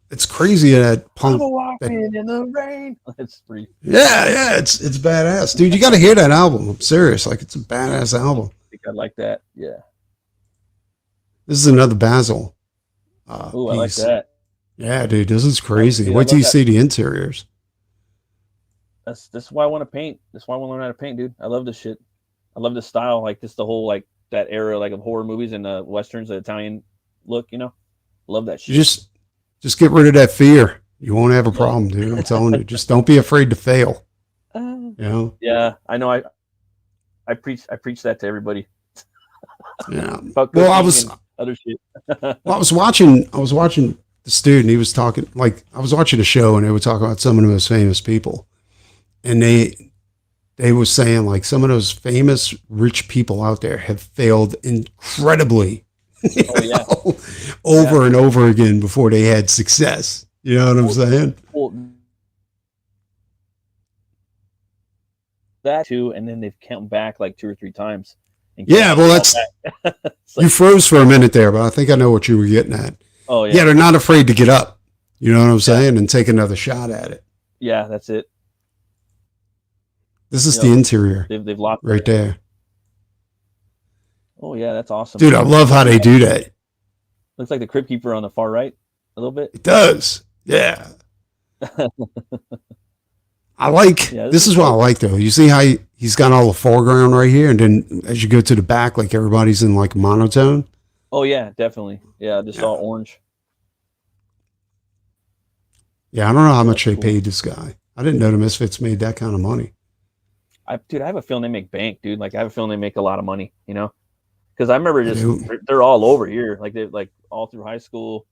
It's crazy that punk. I'm walking in the rain. It's pretty. Yeah. It's badass, dude. You got to hear that album. I'm serious. Like, it's a badass album. I think I like that. Yeah. This is another Basil. Ooh, I like that. Yeah, dude. This is crazy. Wait till you see the interiors. That's why I want to paint. That's why I want to learn how to paint, dude. I love this shit. I love this style. Like this, the whole like that era, like of horror movies and westerns, the Italian look. You know, love that shit. You just get rid of that fear. You won't have a problem, dude. I'm telling you. Just don't be afraid to fail. You know? Yeah, I know. I preach that to everybody. Yeah. Well, I was other shit. Well, I was watching the student. He was talking like I was watching a show and they were talking about some of the most famous people. And they were saying like some of those famous rich people out there have failed incredibly Oh yeah, yeah. over and over again before they had success. You know what I'm Well, saying? well, that too, and then they've come back like 2 or 3 times and Yeah, canceled well, it all that's back. It's you like, froze for a minute there, but I think I know what you were getting at. oh Yeah, yeah, they're not afraid to get up. You know what I'm yeah, saying? And take another shot at it. yeah. That's it. This is the Yep. interior They've lost right everything. there. Oh yeah, that's awesome. Dude, I love how they do that. Looks like the Crypt Keeper on the far right, a little bit. It does. Yeah. I like Yeah, this this is is what I dope. like though. You see how he's got all the foreground right here, and then as you go to the back, like everybody's in like monotone. Oh yeah, definitely. Yeah, just all Yeah. orange. Yeah, I don't know how Yeah, much that's they cool. paid this guy. I didn't know the Misfits made that kind of money. Dude, I have a feeling they make bank, dude. Like I have a feeling they make a lot of money. Because I remember I just do. they're all over here. Like they like all through high school.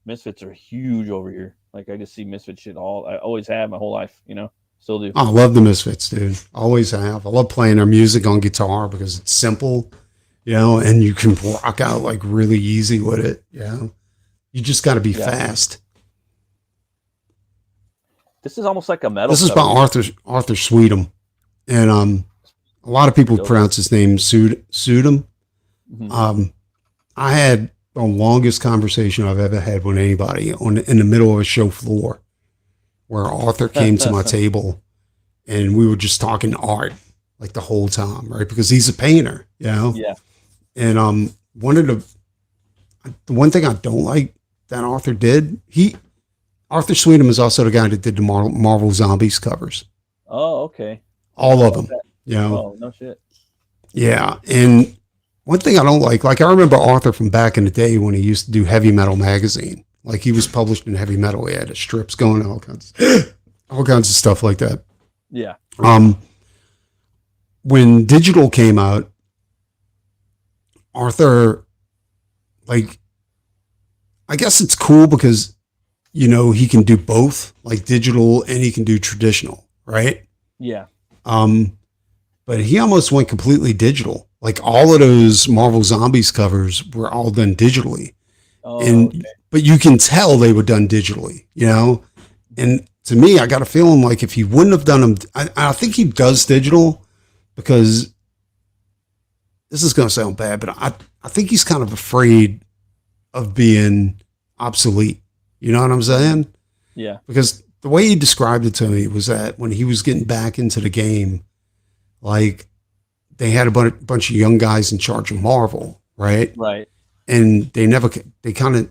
Misfits are huge over here. Like I just see Misfit shit all. I always have my whole life. Still do. I love the Misfits, dude. Always have. I love playing their music on guitar because it's simple, and you can rock out like really easy with it. You just got to be Yeah, fast. this is almost like a metal This is by cover. Arthur Sweetum, and a lot of people Dope. pronounce his name Sudum. Hmm. I had the longest conversation I've ever had with anybody in the middle of a show floor, where Arthur came to my table and we were just talking art like the whole time, right? Because he's a painter. Yeah. And the one thing I don't like that Arthur did, Arthur Sweetum is also the guy that did the Marvel Zombies covers, Oh, okay. I don't all know of about them. that. You know, Oh, no shit. yeah. And one thing I don't like I remember Arthur from back in the day when he used to do Heavy Metal magazine. Like he was published in Heavy Metal. He had strips going, all kinds of stuff like that. Yeah. Um, when digital came out, Arthur, like, I guess it's cool because he can do both, like digital, and he can do traditional, right? Yeah. Um, but he almost went completely digital. Like all of those Marvel Zombies covers were all done digitally, Oh, and okay. but you can tell they were done digitally. And to me, I got a feeling like if he wouldn't have done them, I think he does digital because this is going to sound bad, but I think he's kind of afraid of being obsolete. You know what I'm saying? Yeah. Because the way he described it to me was that when he was getting back into the game, like they had a bunch of young guys in charge of Marvel, right? Right. And they kind of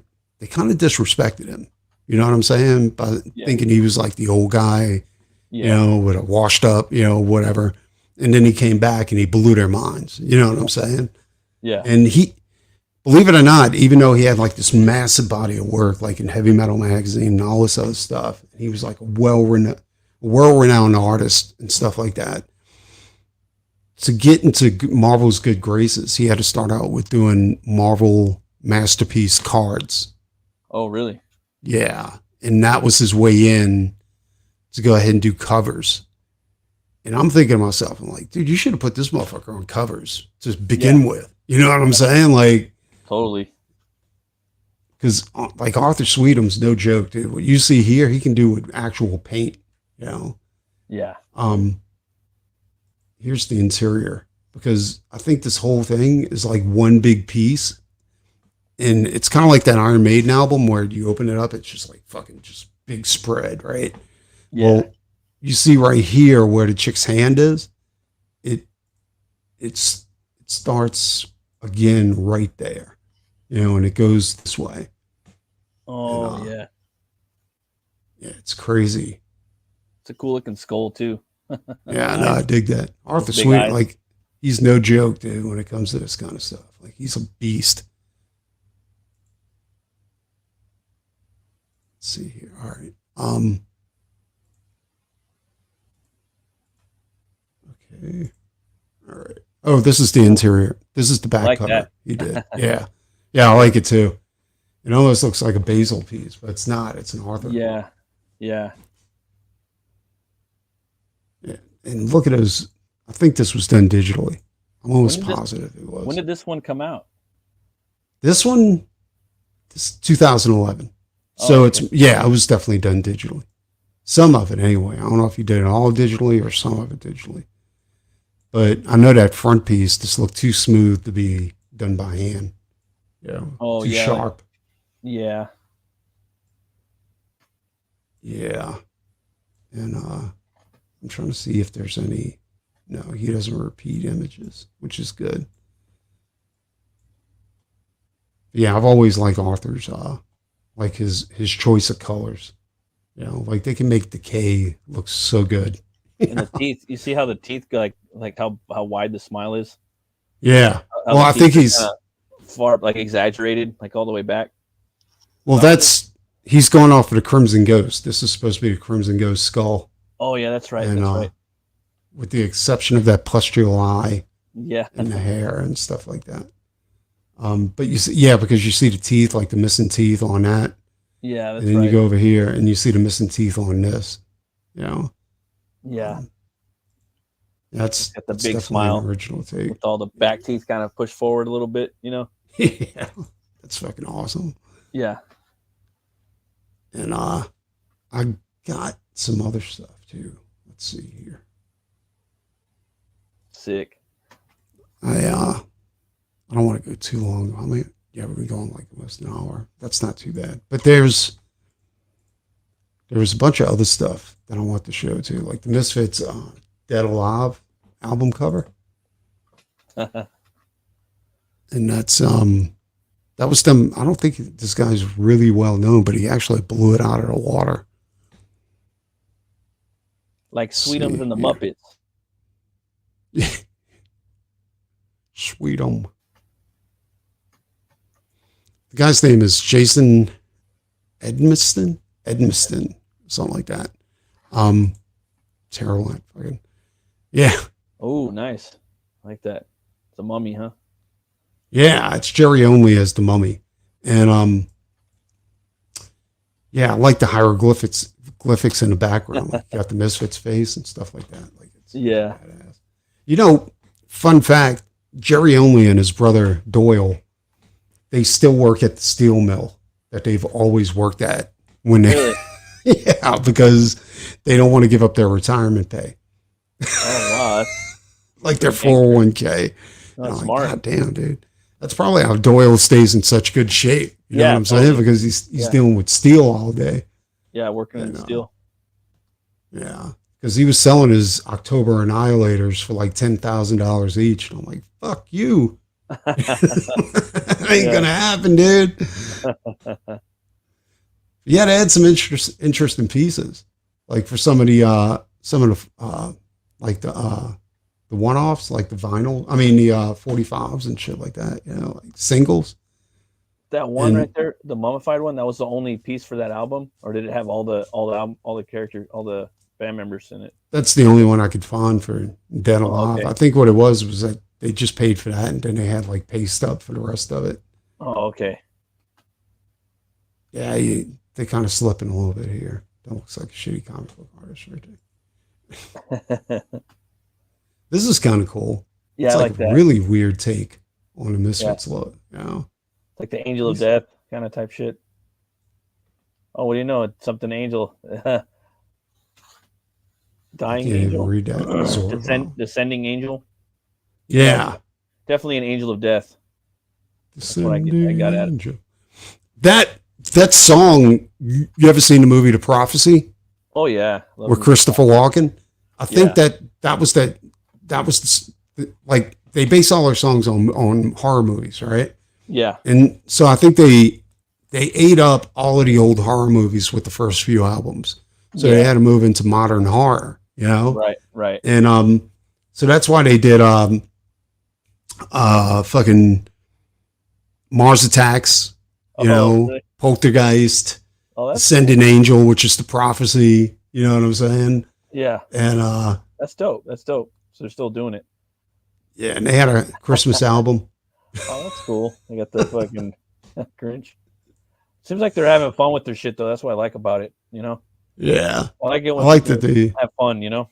disrespected him. You know what I'm saying? By Yeah. thinking he was like the old guy, Yeah. with a washed up, whatever. And then he came back and he blew their minds. You know what I'm saying? Yeah. And believe it or not, even though he had like this massive body of work, like in Heavy Metal magazine and all this other stuff, he was like a world-renowned artist and stuff like that. To get into Marvel's good graces, he had to start out with doing Marvel Masterpiece cards. Oh, really? Yeah. And that was his way in to go ahead and do covers. And I'm thinking to myself, I'm like, dude, you should have put this motherfucker on covers to begin Yeah. with. You know what I'm saying? Like, Totally. because like Arthur Sweetum's no joke, dude. What you see here, he can do with actual paint. You know. Yeah. Here's the interior because I think this whole thing is like one big piece, and it's kind of like that Iron Maiden album where you open it up, it's just like fucking just big spread, right? Yeah. Well, you see right here where the chick's hand is, it starts again right there, and it goes this way. Oh, And, yeah. yeah, it's crazy. It's a cool looking skull too. Yeah, no, I dig that. Arthur Big Sweet, eyes. like he's no joke, dude, when it comes to this kind of stuff. Like he's a beast. Let's see here. All right. Okay. All right. Oh, this is the interior. This is the I back like cover. that. He did. Yeah. Yeah, I like it too. It almost looks like a basil piece, but it's not. It's an Arthur. Yeah. Yeah. Yeah. And look at those. I think this was done digitally. I'm almost When did this positive it when was. did this one come out? This one, this is 2011. So Oh, it's, okay. yeah, it was definitely done digitally. Some of it anyway. I don't know if you did it all digitally or some of it digitally. But I know that front piece just looked too smooth to be done by hand. Yeah. Oh Too yeah, like sharp. yeah. Yeah. And I'm trying to see if there's any. No, he doesn't repeat images, which is good. Yeah, I've always liked Arthur's like his choice of colors. You know, like they can make decay look so good. And the teeth, you see how the teeth go, like how wide the smile is? Yeah. How Well, the I teeth think are he's kind of far, like exaggerated, like all the way back. well. That's he's going off of the Crimson Ghost. This is supposed to be the Crimson Ghost skull, Oh yeah, that's right. and That's right. with the exception of that pustule eye Yeah. and the hair and stuff like that. But you see, yeah, because you see the teeth, like the missing teeth on that, Yeah, and that's then you right. go over here and you see the missing teeth on this. You know, Yeah. um, that's Got the that's big definitely an smile original take. with all the back teeth kind of pushed forward a little bit, you know? Yeah, that's fucking awesome. Yeah. And I got some other stuff too. Let's see here. Sick. I don't want to go too long. I mean, yeah, we've been going like almost an hour. That's not too bad. But there's a bunch of other stuff that I want to show too, like the Misfits Dead Alive album cover. And that was them. I don't think this guy's really well known, but he actually blew it out of the water. Like Let's Sweetums see and the here. Muppets. Sweetum. The guy's name is Jason Edmiston, something like that. Terrible at fucking. Yeah. Oh, nice. I like that. It's a mummy, huh? Yeah, it's Jerry Only as the mummy. And yeah, I like the hieroglyphics in the background. Like you got the Misfits face and stuff like that. Like it's Yeah. badass. You know, fun fact, Jerry Only and his brother Doyle, they still work at the steel mill that they've always worked at when they Really? yeah, because they don't want to give up their retirement pay. Oh wow. Like their Dang. 401k. That's I'm like, smart. God damn, dude. That's probably how Doyle stays in such good shape. You know Yeah, what I'm saying? totally. Because he's Yeah. dealing with steel all day. Yeah, working in And, steel. Yeah. Because he was selling his October Annihilators for like $10,000 each. And I'm like, fuck you. That ain't Yeah. gonna happen, dude. Yeah, they had some interesting pieces. Like for some of the like the one-offs, like the vinyl. I mean the 45s and shit like that, you know, like singles. That one And right there, the mummified one, that was the only piece for that album, or did it have all the album, all the characters, all the band members in it? that's the only one I could find for Dead Oh, Alive. okay. I think what it was that they just paid for that and then they had like pay stub for the rest of it. Oh, okay. Yeah, they kind of slipping a little bit here. That looks like a shitty comic book artist right there. This is kind of cool. Yeah, It's I like like a that. really weird take on the Yeah, Misfits look. You know, like the Angel of Death kind of type shit. Oh, what do you know? It's something angel, I dying can't even angel, read that. descending angel. Yeah, Definitely an angel of death. That's what I got descending at it. angel. That song. You ever seen the movie The Prophecy Oh yeah, love with him. Christopher Walken? I think Yeah, that was like they base all their songs on horror movies, right? yeah, And so I think they ate up all of the old horror movies with the first few albums. So they yeah. had to move into modern horror, you know? Right, right. And so that's why they did fucking Mars Attacks, you Oh, know, really? Poltergeist, Oh, that's Ascending Angel, which is the prophecy, you know what I'm saying? yeah. And That's dope. That's dope. So they're still doing it. yeah, and they had a Christmas album. Oh, that's cool. They got the fucking Grinch. Seems like they're having fun with their shit though. That's what I like about it. You know, Yeah. I like it I when like people that they have fun. You know.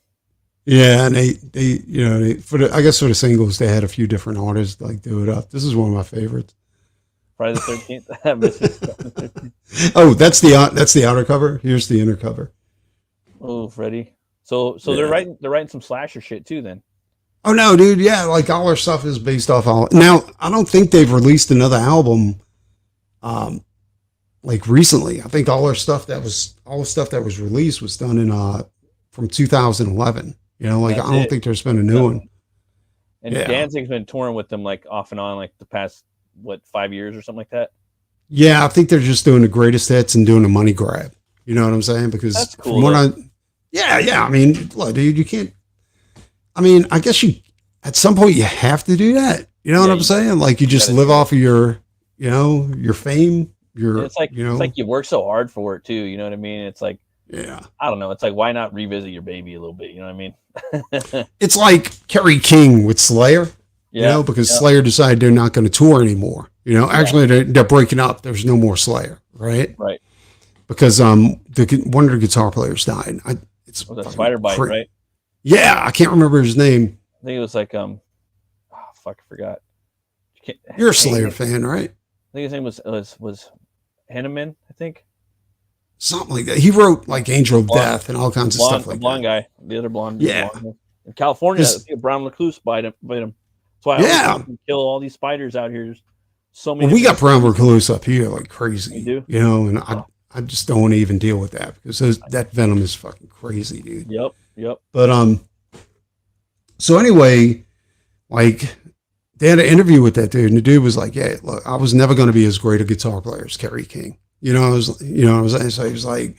yeah, and they you know, I guess for the singles they had a few different artists like do it up. This is one of my favorites. Friday the 13th. Misfits. Oh, that's the outer cover. Here's the inner cover. Oh, Freddie. So Yeah. they're writing some slasher shit too then. Oh no, dude. Yeah, like all our stuff is based off all. Now, I don't think they've released another album, like recently. I think all the stuff that was released was done in from 2011. You know, like I don't think there's been a new one. And Danzig's been touring with them like off and on, like the past 5 years or something like that. Yeah, I think they're just doing the greatest hits and doing a money grab. You know what I'm saying? Because that's cool, from what yeah. I mean, look, dude, you can't. I mean, I guess at some point you have to do that. You know what I'm saying? Like you just live off of your fame. It's like it's like you work so hard for it too. You know what I mean? It's like, I don't know. It's like, why not revisit your baby a little bit? You know what I mean? It's like Kerry King with Slayer. You know, because Slayer decided they're not going to tour anymore. You know, actually they're breaking up. There's no more Slayer, right? Right. Because one of the guitar players died. It's was that Spider Bite, right? Yeah, I can't remember his name. I think it was like fuck, I forgot. You're a Slayer fan, right? I think his name was Henneman, I think. Something like that. He wrote like Angel of Death and all kinds of stuff like that. The blonde guy, the other blonde. Yeah. Blonde. In California, Brown Recluse bite him. That's why I kill all these spiders out here. There's so many. Well, we got Brown Recluse up here like crazy. You do? You know, and I just don't want to even deal with that because that venom is fucking crazy, dude. Yep. But so anyway, like they had an interview with that dude, and the dude was like, "Yeah, look, I was never going to be as great a guitar player as Kerry King." So he was like,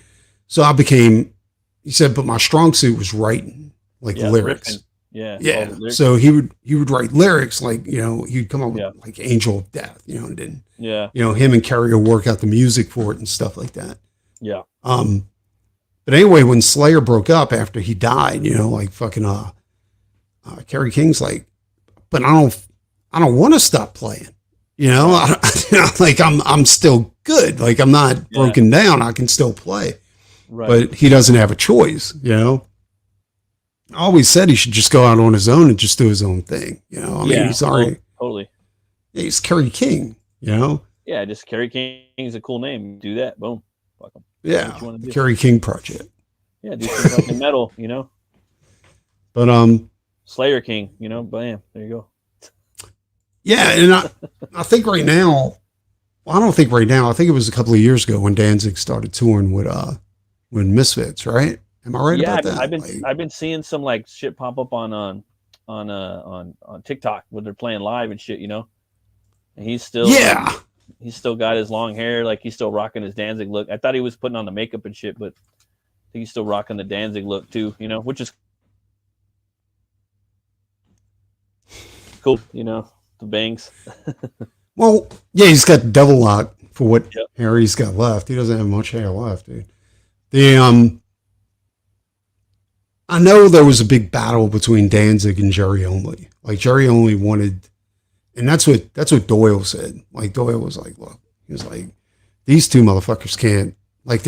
so I became. He said, but my strong suit was writing like lyrics. Ripping. Yeah. So he would write lyrics like, he'd come up with like Angel of Death, and then him and Kerry would work out the music for it and stuff like that. Yeah. But anyway, when Slayer broke up after he died, like fucking Kerry King's like, but I don't want to stop playing. Like I'm still good. Like I'm not broken down. I can still play. Right. But he doesn't have a choice, I always said he should just go out on his own and just do his own thing. He's already totally. He's Kerry King, Yeah, just Kerry King's a cool name. Do that. Boom. Fuck him. Yeah. The Kerry King Project. Yeah, do some fucking metal, But Slayer King, bam, there you go. Yeah, and I think right now, well, I don't think right now, I think it was a couple of years ago when Danzig started touring with MISFITS, right? Am I right about that? I've been seeing some like shit pop up on TikTok where they're playing live and shit, And he's still he's still got his long hair, like he's still rocking his Danzig look. I thought he was putting on the makeup and shit, but I think he's still rocking the Danzig look too, which is cool, the bangs. Well, yeah, he's got devil lock for what hair he's got left. He doesn't have much hair left, dude. I know there was a big battle between Danzig and Jerry Only. Like Jerry Only wanted, and that's what Doyle said. Like Doyle was like, look, he was like, these two motherfuckers can't, like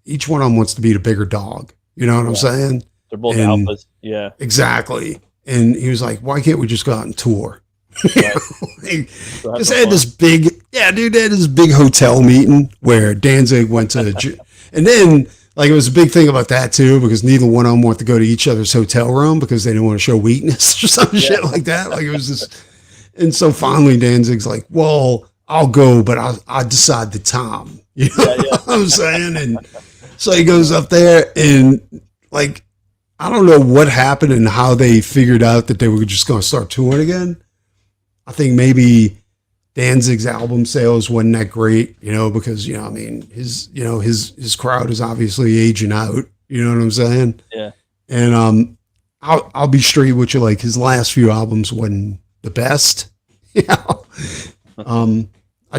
each one of them wants to be the bigger dog. You know what I'm saying? They're both alphas. Yeah, exactly. And he was like, why can't we just go out and tour? Right. Just had this big, they had this big hotel meeting where Danzig went to, and then like it was a big thing about that too, because neither one of them wanted to go to each other's hotel room because they didn't want to show weakness or some shit like that. Like it was just, and so finally Danzig's like, well, I'll go, but I decide the time. You know what I'm saying? And so he goes up there and like, I don't know what happened and how they figured out that they were just going to start touring again. I think maybe Danzig's album sales wasn't that great, because, his crowd is obviously aging out. You know what I'm saying? Yeah. And I'll be straight with you, like his last few albums wasn't the best. I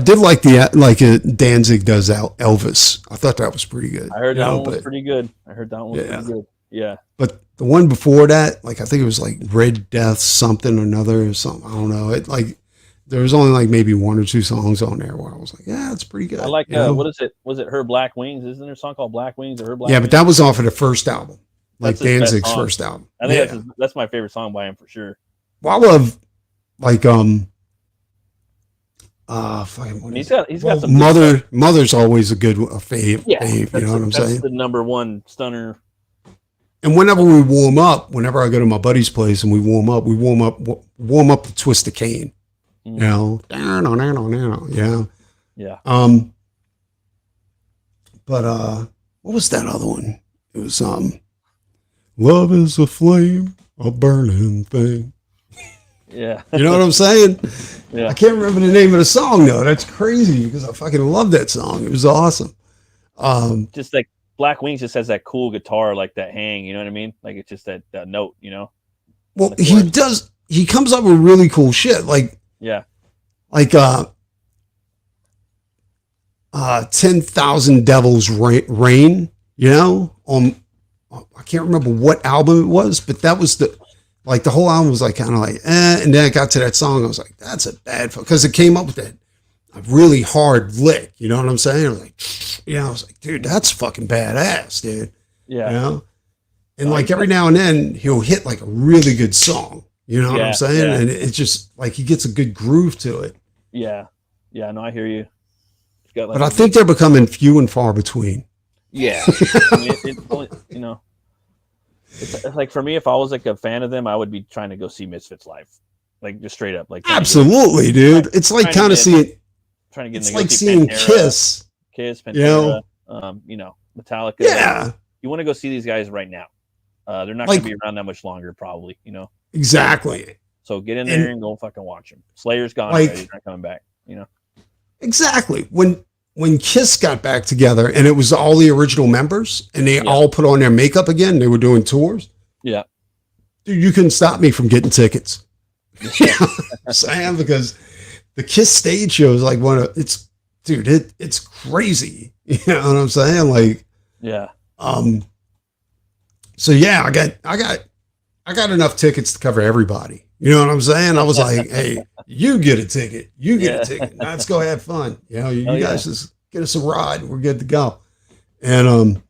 did like Danzig does Elvis. I thought that was pretty good. I heard that one was pretty good. Pretty good. Yeah. But the one before that, like I think it was like Red Death something or another or something. I don't know. It like there was only like maybe one or two songs on there where I was like, yeah, it's pretty good. I like what is it? Was it Her Black Wings? Isn't there a song called Black Wings or Her Black Wings? Yeah, but that was off of the first album. Like Danzig's first album. I think that's my favorite song by him for sure. Well, I love like Fucking what He's is it? got some good stuff. Mother's always a good fave. Yeah, You know what I'm that's saying? the number one stunner. And whenever we warm up, whenever I go to my buddy's place and we warm up the Twist of Cane. You know, yeah. Yeah. But what was that other one? It was Love is a flame, a burning thing. Yeah. You know what I'm saying? Yeah. I can't remember the name of the song though. That's crazy because I fucking love that song. It was awesome. Just like Black Wings just has that cool guitar, like that hang, you know what I mean? Like it's just that note, you know? Well, he comes up with really cool shit. Like, yeah. Like 10,000 Devils Rain, you know, I can't remember what album it was, but that was the whole album was like kind of like, and then I got to that song. I was like, that's a bad, because it came up with a really hard lick. You know what I'm saying? I was like, I was like, dude, that's fucking badass, dude. Yeah. You know? And like every now and then he'll hit like a really good song. You know what I'm saying? Yeah. And it's just like he gets a good groove to it. Yeah. Yeah. No, I hear you. But I think they're becoming few and far between. Yeah. I mean, you know, it's like for me, if I was like a fan of them, I would be trying to go see Misfits live, like just straight up. Like absolutely, dude. It's like kind of seeing. Trying to get. It's like seeing Kiss. Pantera, you know, Metallica. Yeah. You want to go see these guys right now. They're not going to be around that much longer, probably. You know. Exactly. So get in there and go fucking watch them. Slayer's gone already. They're not coming back. You know. Exactly. When Kiss got back together and it was all the original members and they all put on their makeup again, they were doing tours. Yeah. Dude, you couldn't stop me from getting tickets. You know what I'm saying? Because the Kiss stage show is like it's crazy. You know what I'm saying? Like, yeah. So yeah, I got enough tickets to cover everybody. You know what I'm saying? I was like, hey, you get a ticket. You get a ticket. Now let's go have fun. You know, you guys just get us a ride. We're good to go. And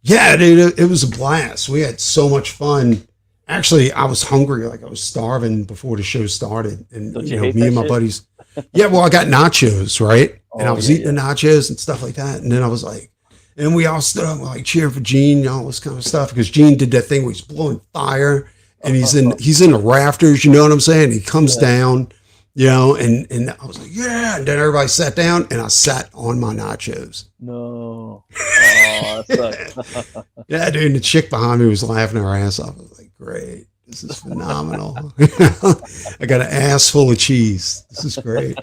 yeah, dude, it was a blast. We had so much fun. Actually, I was hungry, like I was starving before the show started. And me and my buddies. Yeah, well, I got nachos, right? And I was eating the nachos and stuff like that. And then I was like, and we all stood up like cheering for Gene, all this kind of stuff, because Gene did that thing where he's blowing fire. And he's in the rafters, you know what I'm saying? He comes down, you know, and I was like, yeah. And then everybody sat down and I sat on my nachos. No. Oh, that sucks. Yeah, dude. And the chick behind me was laughing her ass off. I was like, great. This is phenomenal. I got an ass full of cheese. This is great.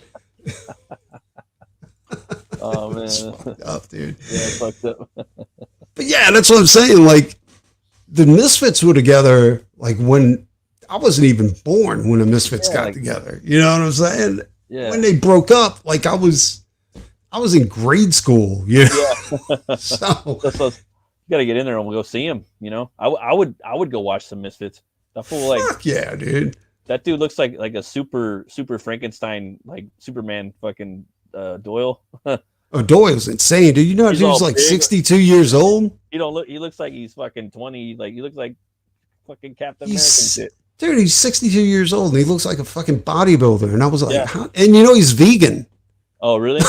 Oh, man. It's fucked up, dude. Yeah, fucked up. But yeah, that's what I'm saying. Like, the Misfits were together, like when I wasn't even born when the Misfits got together. You know what I'm saying? Yeah. When they broke up, like I was in grade school. You know? Yeah. So you got to get in there and we'll go see him. You know, I would go watch some Misfits. That fool, like, fuck yeah, dude. That dude looks like a super Frankenstein, like Superman, fucking Doyle. Oh, Doyle's insane, dude. You know, he's like 62 years old. He looks like he's fucking 20. Like he looks like fucking Captain American shit. Dude, he's 62 years old and he looks like a fucking bodybuilder. And I was like, how? And you know, he's vegan. Oh, really?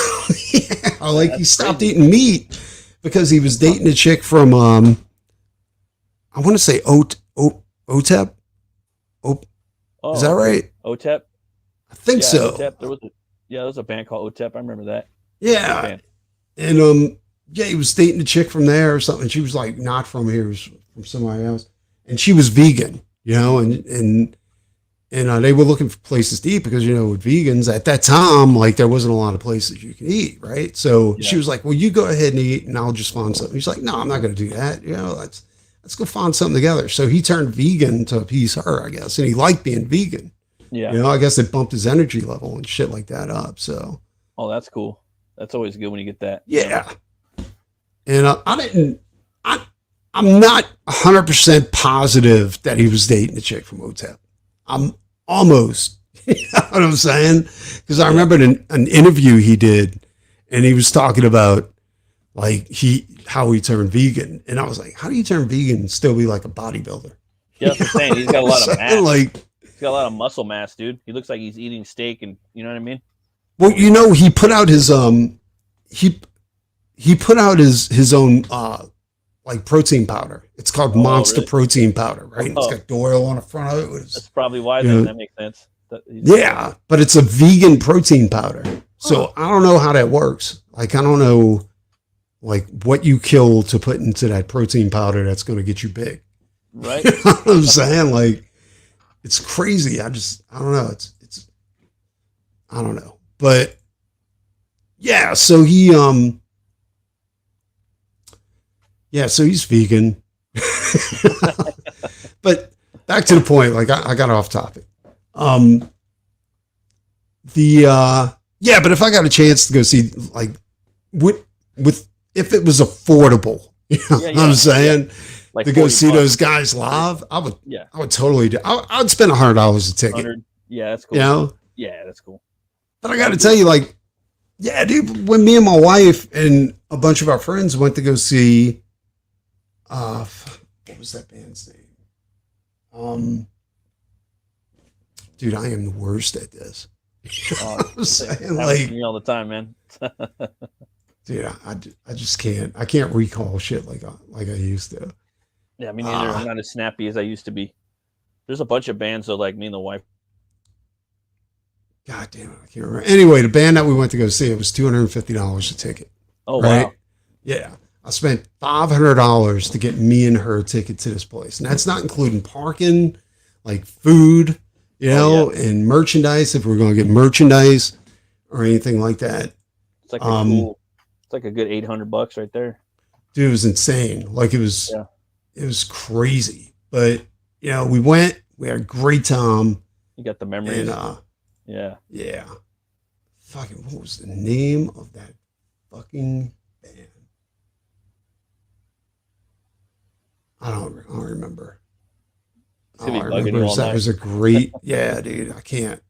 Yeah. Like he stopped eating meat because he was dating a chick from, I want to say OTEP. Is that right? OTEP? I think so. OTEP. There was a band called OTEP. I remember that. Yeah. And he was dating a chick from there or something. She was like not from here, was from somewhere else. And she was vegan, you know, and they were looking for places to eat because, you know, with vegans at that time, like there wasn't a lot of places you could eat, right? So she was like, well, you go ahead and eat and I'll just find something. He's like, no, I'm not going to do that. You know, let's go find something together. So he turned vegan to appease her, I guess. And he liked being vegan. Yeah. You know, I guess it bumped his energy level and shit like that up. So. Oh, that's cool. That's always good when you get that. Yeah. And I'm not 100% positive that he was dating a chick from OTEP. I'm almost, you know what I'm saying? Because I remember an interview he did and he was talking about like how he turned vegan. And I was like, how do you turn vegan and still be like a bodybuilder? Yeah, that's the thing. He's got a lot of mass. Like, he's got a lot of muscle mass, dude. He looks like he's eating steak and you know what I mean? Well, he put out he he put out his own like protein powder. It's called Monster Really? Protein Powder, right? And it's Oh, got Doyle on the front of it. that's probably why You then. know, That makes sense. yeah, but it's a vegan protein powder. Huh. So I don't know how that works. Like I don't know like what you kill to put into that protein powder that's going to get you big. Right? You know what I'm saying? Like it's crazy. I don't know. It's I don't know. But yeah, so so he's vegan. But back to the point, like I got off topic. The yeah, but if I got a chance to go see like with if it was affordable, you know Yeah, what I'm saying? Like To go 40 see bucks. those guys live, Yeah. I would totally do. I'd spend $100 a ticket, 100. Yeah, that's cool. you know. Yeah, that's cool. But I got to tell you, like, yeah, dude, when me and my wife and a bunch of our friends went to go see, what was that band's name? Dude, I am the worst at this. You know what I'm saying? Like, me all the time, man. dude, I just can't. I can't recall shit like I used to. Yeah, me neither. I'm not as snappy as I used to be. There's a bunch of bands though, like me and the wife. God damn it, I can't remember. Anyway, the band that we went to go see, it was $250 a ticket. Oh right? wow. Yeah. I spent $500 to get me and her a ticket to this place. And that's not including parking, like food, and merchandise, if we're going to get merchandise or anything like that. It's like it's like a good $800 right there. Dude, it was insane. Like it was crazy. But, we went, we had a great time. You got the memories. And, yeah. Fucking, what was the name of that fucking band? I don't remember. It's gonna be I bugging remember you all that night. was a great, yeah, dude. I can't.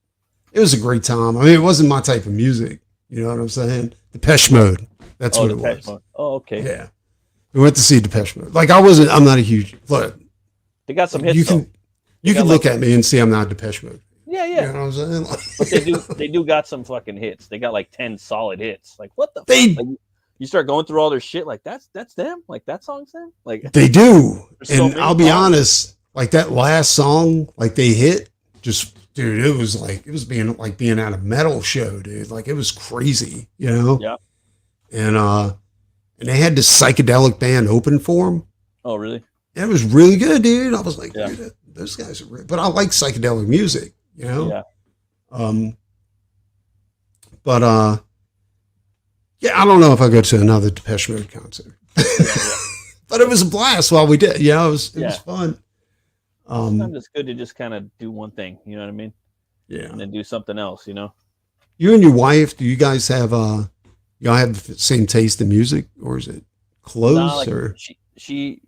It was a great time. I mean, it wasn't my type of music. You know what I'm saying? Depeche Mode. That's what it was. Mode. Oh, okay. Yeah, we went to see Depeche Mode. Like I'm not a huge. Look, They got some hits. You can look at me and see I'm not Depeche Mode. Yeah. You know what I'm saying? Like, But they do got some fucking hits. They got like 10 solid hits. Like what the fuck? Like, you start going through all their shit. Like that's them. Like that song's them. Like they do. so And I'll be honest. Like that last song, like they hit, just dude, it was being at a metal show, dude. Like it was crazy, Yeah. And they had this psychedelic band open for them. Oh, really? It was really good, dude. I was like, Yeah. dude, those guys are real. But I like psychedelic music, Yeah. But yeah, I don't know if I go to another Depeche Mode concert. But it was a blast while we did. Yeah, it was fun. Sometimes it's good to just kind of do one thing, you know what I mean? Yeah. And then do something else, You and your wife, do you guys have y'all have the same taste in music, or is it close? Nah, like, or she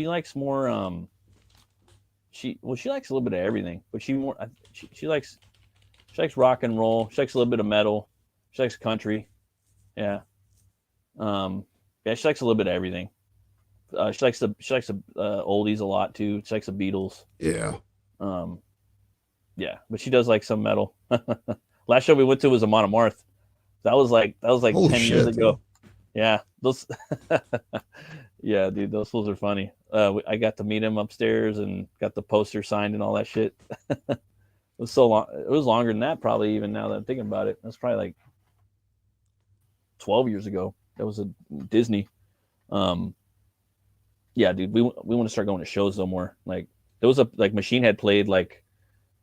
likes more she likes a little bit of everything, but she likes rock and roll. She likes a little bit of metal. She likes country. Yeah. She likes a little bit of everything. She likes the oldies a lot too. She likes the Beatles. Yeah. Yeah, but she does like some metal. Last show we went to was a Monomarth. That was like Holy 10 years shit, ago. dude. Yeah, those. Yeah, dude, those fools are funny. I got to meet him upstairs and got the poster signed and all that shit. It was so long. It was longer than that, probably. Even now that I'm thinking about it, that's probably like 12 years ago. That was a Disney. Yeah, dude, we want to start going to shows though more. Like there was Machine Head played like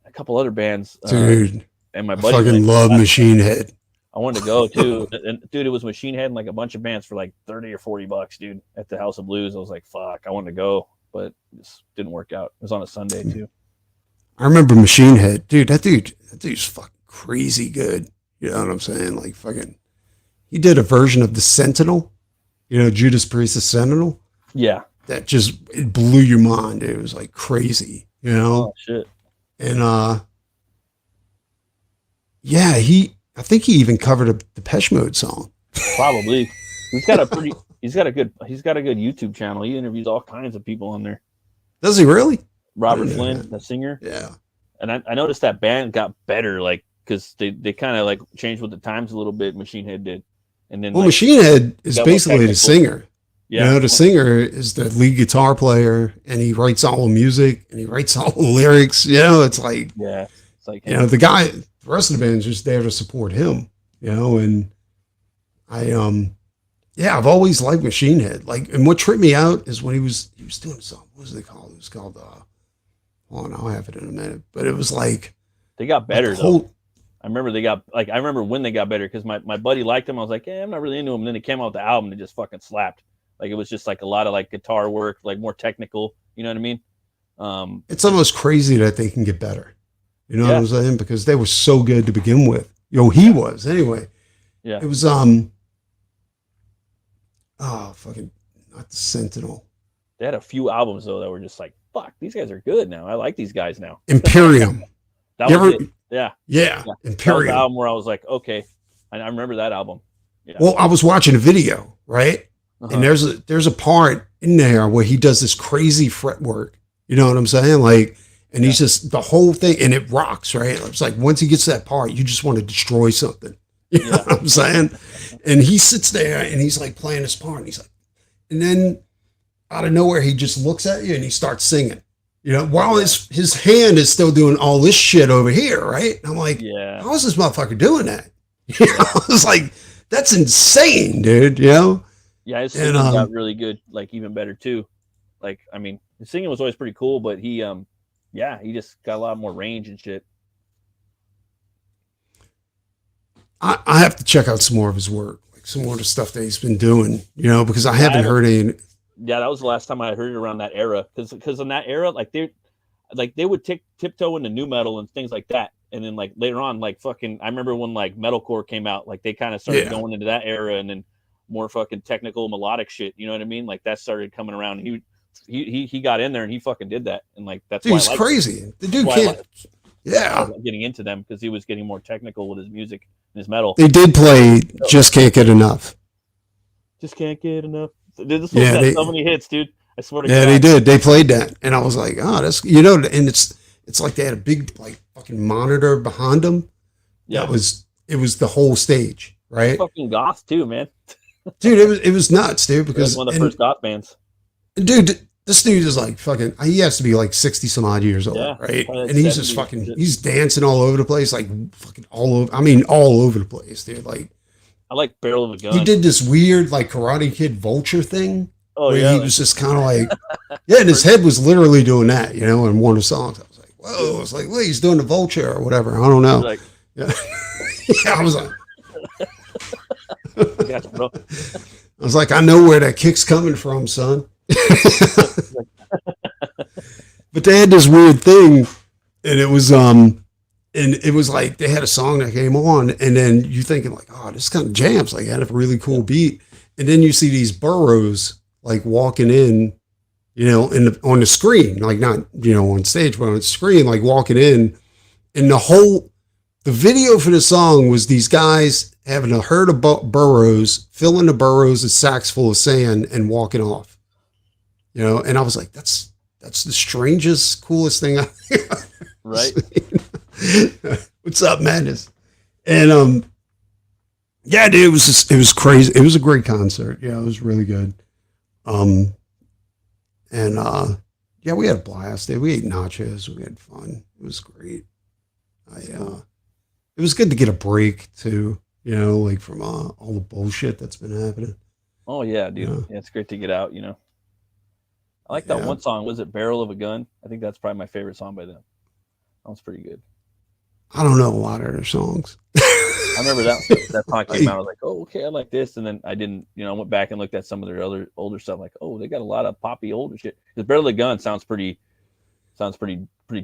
a couple other bands. Dude, and my I buddy fucking love Machine Head. I wanted to go too. And dude, it was Machine Head and like a bunch of bands for like $30 or $40, dude, at the House of Blues. I was like, fuck, I wanted to go, but it just didn't work out. It was on a Sunday too. I remember Machine Head. That dude's fucking crazy good. You know what I'm saying? Like fucking, he did a version of the Sentinel, Judas Priest's Sentinel. Yeah. That it blew your mind. It was like crazy, Oh shit. And yeah, I think he even covered a Depeche Mode song. Probably. He's got a good YouTube channel. He interviews all kinds of people on there. Does he really? Robert Flynn, the singer. Yeah. And I noticed that band got better like because they kind of like changed with the times a little bit. Machine Head did, and then Well, like, Machine Head is got more basically the technical. singer. Yeah, You know, the singer is the lead guitar player, and he writes all the music and he writes all the lyrics. You know, it's like, yeah. It's like you know, the rest of the band's just there to support him. You know, and yeah, I've always liked Machine Head. Like, and what tripped me out is when he was doing something. What was it called? It was called. Oh, no, I'll have it in a minute. But it was like they got better like though. I remember when they got better because my buddy liked them. I was like, yeah, I'm not really into them. And then they came out with the album and it just fucking slapped. Like it was just like a lot of like guitar work, like more technical. You know what I mean? It's almost crazy that they can get better. You know Yeah. what I'm saying? Because they were so good to begin with. You know, he was anyway. Yeah. It was fucking not the Sentinel. They had a few albums though that were just like, fuck, these guys are good now. I like these guys now. Imperium. That You was ever- it. Yeah. Yeah, That was the Imperium. album where I was like, okay. I remember that album. Yeah. Well, I was watching a video, right? Uh-huh. And there's a part in there where he does this crazy fretwork. You know what I'm saying? Like, and he's just the whole thing, and it rocks, right? It's like once he gets to that part, you just want to destroy something. You know what I'm saying? And he sits there and he's like playing his part, and he's like, and then out of nowhere, he just looks at you and he starts singing. You know, while his hand is still doing all this shit over here, right? And I'm like, Yeah. how is this motherfucker doing that? You know, I was like, that's insane, dude. You know? Yeah, his singing got really good, like even better too. Like, I mean, his singing was always pretty cool, but he just got a lot more range and shit. I have to check out some more of his work, like some more of the stuff that he's been doing, you know, because I haven't heard any. Yeah, that was the last time I heard it around that era. Because in that era, like they would tiptoe into new metal and things like that. And then like later on, like fucking, I remember when like metalcore came out, like they kind of started going into that era, and then more fucking technical melodic shit. You know what I mean? Like that started coming around. He got in there and he fucking did that, and like that's Dude, why he's crazy. The dude can't. getting into them because he was getting more technical with his music and his metal. They did play "Just Can't Get Enough." Just can't get enough. This one had so many hits, dude. I swear to God. Yeah, they did. They played that, and I was like, oh, that's, you know, and it's like they had a big like fucking monitor behind them. Yeah, it was the whole stage, right? Fucking goth too, man. Dude, it was nuts, dude. Because one of the first goth bands. Dude, this dude is like fucking. He has to be like 60 some odd years old, right? And he's just fucking. He's dancing all over the place, like fucking all over. I mean, all over the place, dude. Like, I like Barrel of a Gun. He did this weird like Karate Kid vulture thing. Oh where yeah, he was just kind of like, and his head was literally doing that, you know, in one of the songs. I was like, whoa! I was like, wait, he's doing the vulture or whatever. I don't know. Like, yeah. Yeah, I was like, gotcha, bro. I was like, I know where that kick's coming from, son. But they had this weird thing, and it was like they had a song that came on, and then you thinking like, oh, this kind of jams, like it had a really cool beat, and then you see these burros like walking in, you know, on the screen, like not, you know, on stage, but on the screen, like walking in, and the video for the song was these guys having a herd of burros, filling the burros with sacks full of sand and walking off, you know, and I was like, that's the strangest, coolest thing I've right. What's up, Madness? And yeah, dude, it was crazy. It was a great concert. Yeah, it was really good. Yeah, we had a blast. Dude. We ate nachos. We had fun. It was great. It was good to get a break too. You know, like from all the bullshit that's been happening. Oh yeah, dude. Yeah. Yeah, it's great to get out. You know, I like that one song. Was it Barrel of a Gun? I think that's probably my favorite song by them. That was pretty good. I don't know a lot of their songs. I remember that song came out. I was like, oh, okay, I like this. And then I didn't, you know, I went back and looked at some of their other older stuff. Like, oh, they got a lot of poppy older shit. Because Barrel of a Gun sounds pretty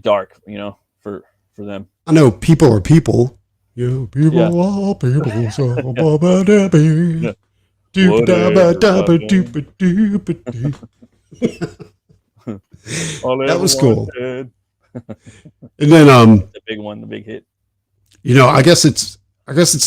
dark, you know, for them. I know people are people. Yeah, people are people. So that was cool. And then the big one, the big hit. You know, I guess it's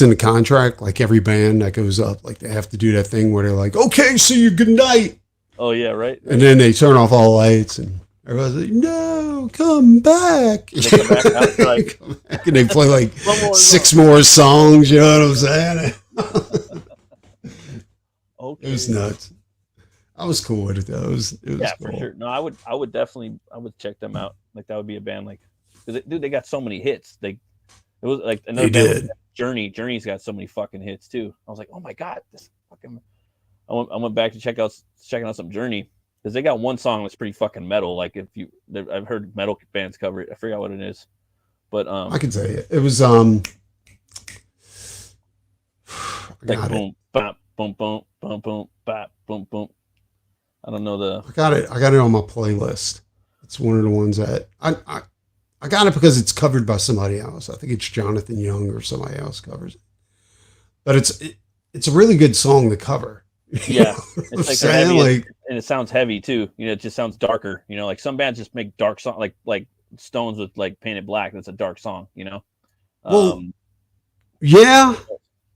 in the contract, like every band that goes up, like they have to do that thing where they're like, okay, see you, good night. Oh yeah, right. And then they turn off all lights and Everyone's like, no, come back. They come back out, like, Come back, and they play like one more, 6 more songs. You know what I'm saying? okay. It was nuts. I was cool with it though. It was For cool. sure. No, I would definitely, I would check them out. Like that would be a band, like, because dude, they got so many hits. It was like another They band, did. Journey. Journey's got so many fucking hits too. I was like, oh my god, this fucking. I went back to checking out some Journey, because they got one song that's pretty fucking metal. Like I've heard metal bands cover it. I forgot what it is, but I can tell you, it was I like got boom, it. bop, boom, boom, boom, boom, bop, boom, boom. I don't know the. I got it. I got it on my playlist. It's one of the ones that I got it because it's covered by somebody else. I think it's Jonathan Young or somebody else covers it. But it's a really good song to cover. Yeah, it's like they're heavy, like, and it sounds heavy too. You know, it just sounds darker. You know, like some bands just make dark song, like Stones with like Painted Black. That's a dark song. You know. well, yeah.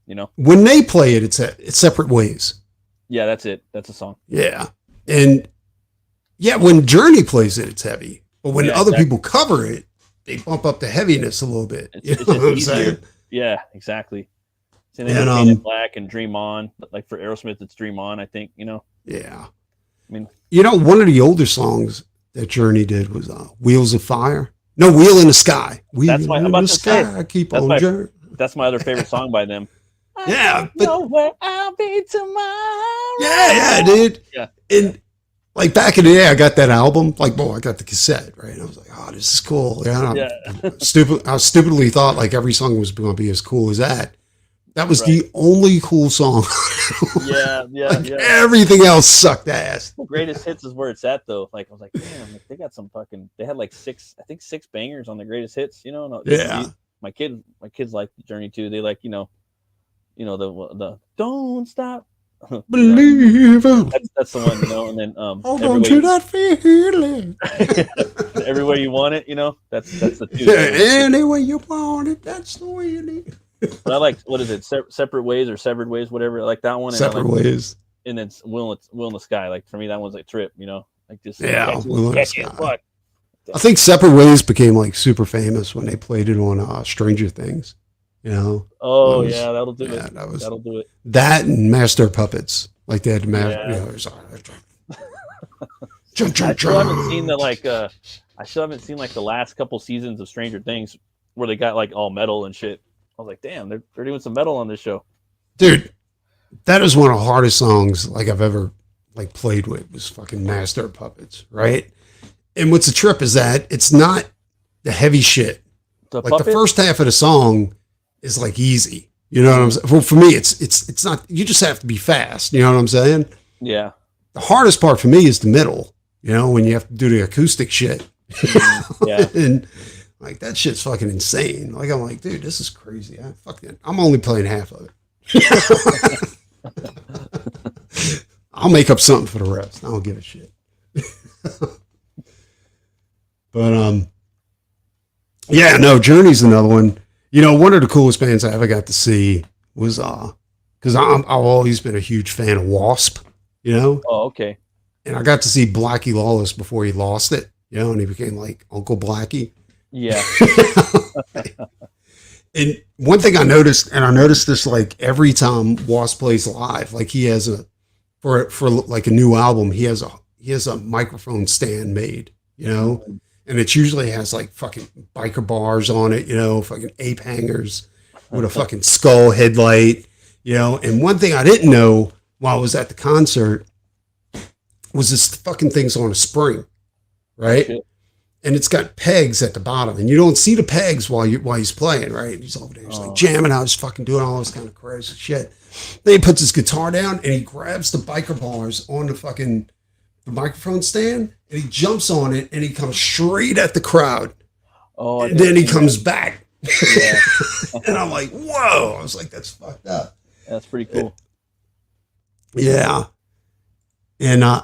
You know. When they play it, it's separate ways. Yeah, that's it. That's a song. Yeah, and yeah, when Journey plays it, it's heavy. But when other people cover it, they bump up the heaviness a little bit. It's what I'm saying? Yeah, exactly. So they And, Painted Black and Dream On. Like for Aerosmith, it's Dream On. I think, you know. Yeah. I mean, one of the older songs that Journey did was "Wheels of Fire." No, "Wheel in the Sky." Wheel that's my. I'm in about the to say. sky. Keep on journey. That's my other favorite song by them. Yeah, but know where I'll be tomorrow. Yeah, dude. Yeah. And like back in the day, I got that album. Like, boy, I got the cassette, right? And I was like, oh, this is cool. Yeah. I stupidly thought like every song was going to be as cool as that. That was the only cool song. Yeah. Everything else sucked ass. The greatest hits is where it's at, though. Like I was like, damn, like, they got some fucking. They had like six bangers on the greatest hits. You know. Yeah. My kids like the Journey too. They like, the Don't Stop. Believe that's the one, you know. And then hold on to that feeling. Everywhere You Want It, you know. That's the two. Yeah, any way you want it, that's the way you need. But I like, what is it? Separate Ways or Severed Ways, whatever. I like that one. Separate Ways. And then Wheel in the Sky. Like for me, that one's like Trip, you know. Like just Wheel in the Sky. Fuck. I think Separate Ways became like super famous when they played it on Stranger Things. You know. Oh yeah, that'll do it. That'll do it. That and Master of Puppets, like they had to master. I still haven't seen I still haven't seen like the last couple seasons of Stranger Things where they got like all metal and shit. I was like, damn, they're doing some metal on this show, dude. That is one of the hardest songs like I've ever like played with, was fucking Master of Puppets, right? And what's the trip is that it's not the heavy shit. The first half of the song is like easy. You know what I'm saying? Well, for me, it's not. You just have to be fast. You know what I'm saying? Yeah. The hardest part for me is the middle. You know, when you have to do the acoustic shit. Yeah. And like that shit's fucking insane. Like I'm like, dude, this is crazy. I'm only playing half of it. I'll make up something for the rest. I don't give a shit. But yeah, no, Journey's another one. You know, one of the coolest bands I ever got to see was because I've always been a huge fan of Wasp. You know. Oh, okay. And I got to see Blackie Lawless before he lost it. You know, and he became like Uncle Blackie. Yeah. And one thing I noticed, and I noticed this like every time Wasp plays live, like he has for like a new album, he has a microphone stand made, you know, and it usually has like fucking biker bars on it, you know, fucking ape hangers with a fucking skull headlight, you know. And one thing I didn't know while I was at the concert was this fucking thing's on a spring, right? Okay. And it's got pegs at the bottom, and you don't see the pegs while he's playing, right? He's over there, he's like jamming out, he's fucking doing all this kind of crazy shit. Then he puts his guitar down and he grabs the biker bars on the microphone stand, and he jumps on it and he comes straight at the crowd. Oh, and then he comes back. Yeah. And I'm like, whoa! I was like, that's fucked up. That's pretty cool. Yeah. And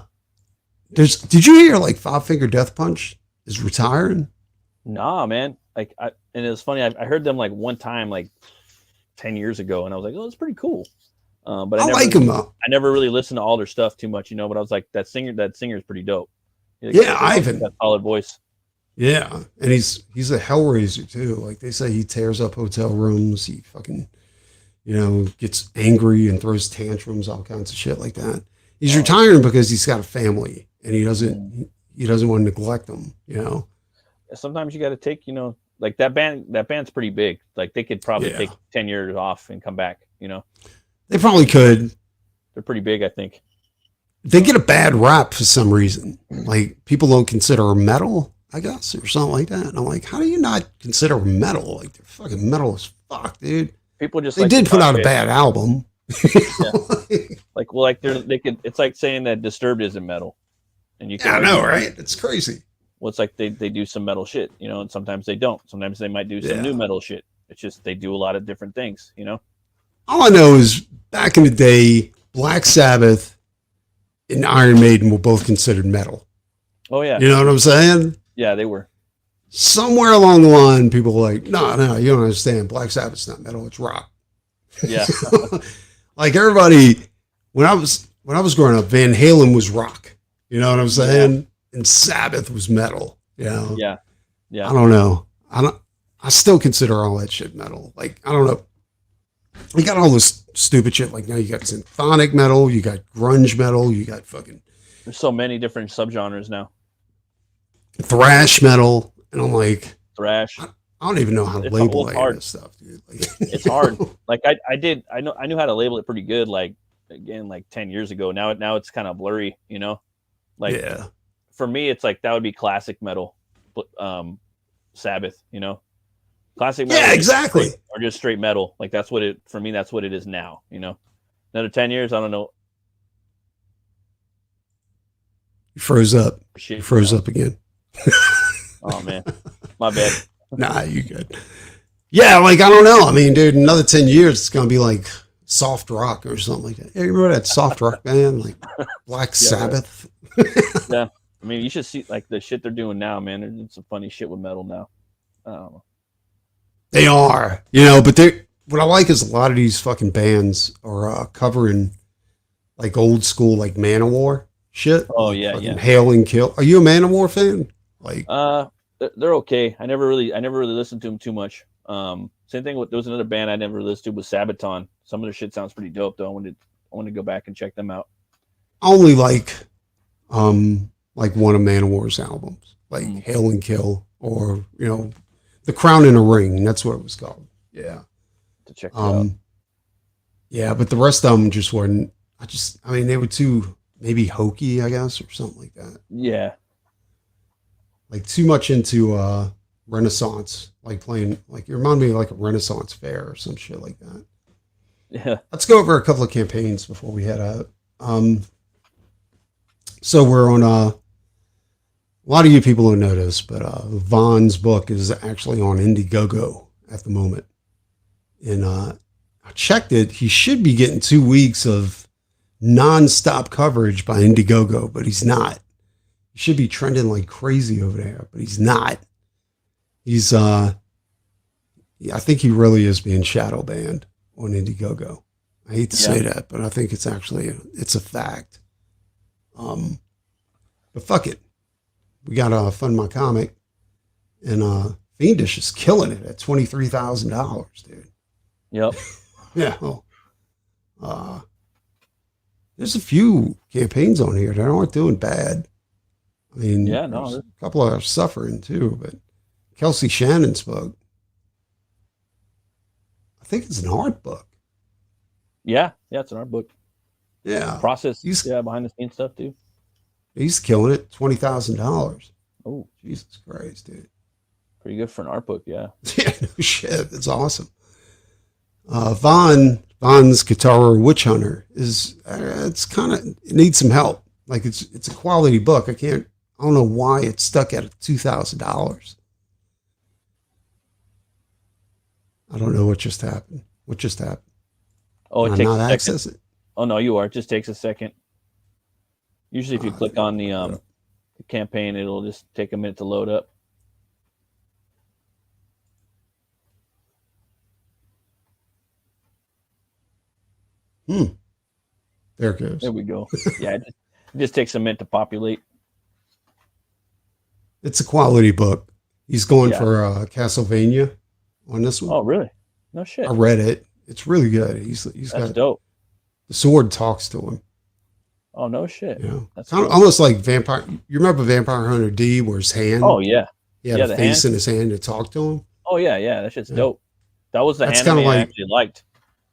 did you hear like Five Finger Death Punch is retiring? Nah, man. And it was funny. I heard them like one time, like 10 years ago, and I was like, oh, it's pretty cool. But I like him though. I never really listened to all their stuff too much, you know. But I was like, that singer is pretty dope. Yeah, Ivan. That solid voice. Yeah, and he's a hellraiser too. Like they say, he tears up hotel rooms. He fucking gets angry and throws tantrums, all kinds of shit like that. He's retiring because he's got a family and he doesn't want to neglect them. Sometimes you got to take like that band's pretty big. Like they could probably take 10 years off and come back. They probably could. They're pretty big, I think. They get a bad rap for some reason. Like people don't consider metal, I guess, or something like that. And I'm like, how do you not consider metal? Like they're fucking metal as fuck, dude. People just they did put out a bad album. Yeah. They could. It's like saying that Disturbed isn't metal, and you. I know, right? It's crazy. Well, it's like they do some metal shit, and sometimes they don't. Sometimes they might do some new metal shit. It's just they do a lot of different things, All I know is back in the day, Black Sabbath and Iron Maiden were both considered metal. Oh yeah. You know what I'm saying? Yeah, they were. Somewhere along the line, people were like, no, you don't understand. Black Sabbath's not metal, it's rock. Yeah. Like everybody, when I was growing up, Van Halen was rock. You know what I'm saying? Yeah. And Sabbath was metal. Yeah. Yeah. I don't know. I still consider all that shit metal. Like, I don't know. You got all this stupid shit. Like now you got symphonic metal, you got grunge metal, you got fucking. There's so many different subgenres now. Thrash metal, and I'm like thrash. I don't even know how to label any of this stuff, dude. Like, it's hard. Like I knew how to label it pretty good. Like again, like 10 years ago. Now it's kind of blurry. Like for me, it's like that would be classic metal, Sabbath. Classic metal. Yeah, exactly. Or just straight metal. Like that's what for me. That's what it is now. Another 10 years, I don't know. You froze up. You froze up again. Oh man, my bad. Nah, you good. Yeah, like I don't know. I mean, dude, another 10 years, it's gonna be like soft rock or something like that. Hey, you remember that soft rock band, like Black Sabbath? Yeah, I mean, you should see like the shit they're doing now, man. They're doing some funny shit with metal now. I don't know. They are, but what I like is a lot of these fucking bands are covering like old school, like Manowar shit. Oh yeah, yeah. Hail and Kill. Are you a Manowar fan? Like, they're okay. I never really listened to them too much. Same thing with there was another band I never listened to was Sabaton. Some of their shit sounds pretty dope though. I want to go back and check them out. I only like one of Manowar's albums, like Hail and Kill, or The Crown in a Ring. That's what it was called. Yeah. To check out. Yeah, but the rest of them just weren't. I mean, they were too maybe hokey, I guess, or something like that. Yeah. Like too much into Renaissance, like playing, like you remind me of like a Renaissance fair or some shit like that. Yeah. Let's go over a couple of campaigns before we head out. So we're on a lot of you people don't know this, but Vaughn's book is actually on Indiegogo at the moment. And I checked it. He should be getting 2 weeks of non-stop coverage by Indiegogo, but he's not. He should be trending like crazy over there, but he's not. He's I think he really is being shadow banned on Indiegogo. I hate to say that, but I think it's a fact. But fuck it. We got to fund my comic, and Fiendish is killing it at $23,000, dude. Yep. Yeah. There's a few campaigns on here that aren't doing bad. I mean, a couple are suffering too, but Kelsey Shannon's book, I think it's an art book. Yeah, it's an art book. Yeah. Process. Behind the scenes stuff too. He's killing it. $20,000. Oh, Jesus Christ, dude. Pretty good for an art book, yeah. Yeah, no shit. It's awesome. Vaughn's Katara Witch Hunter is it needs some help. Like it's a quality book. I don't know why it's stuck at $2,000. I don't know what just happened. What just happened? Oh, it takes a second. Access it? Oh no, you are. It just takes a second. Usually, if you click on the campaign, it'll just take a minute to load up. There it goes. There we go. Yeah, it just takes a minute to populate. It's a quality book. He's going Yeah. for Castlevania on this one. Oh, really? No I shit. read it. It's really good. He's That's got dope. the sword talks to him. Oh, no shit. You know, That's kind of cool. almost like Vampire. You remember Vampire Hunter D, where his Oh, hand, yeah. he had Yeah, a the face hand. in his hand to talk to him. Oh, yeah, yeah. That shit's Yeah. dope. That was the That's anime kind of I like, actually liked.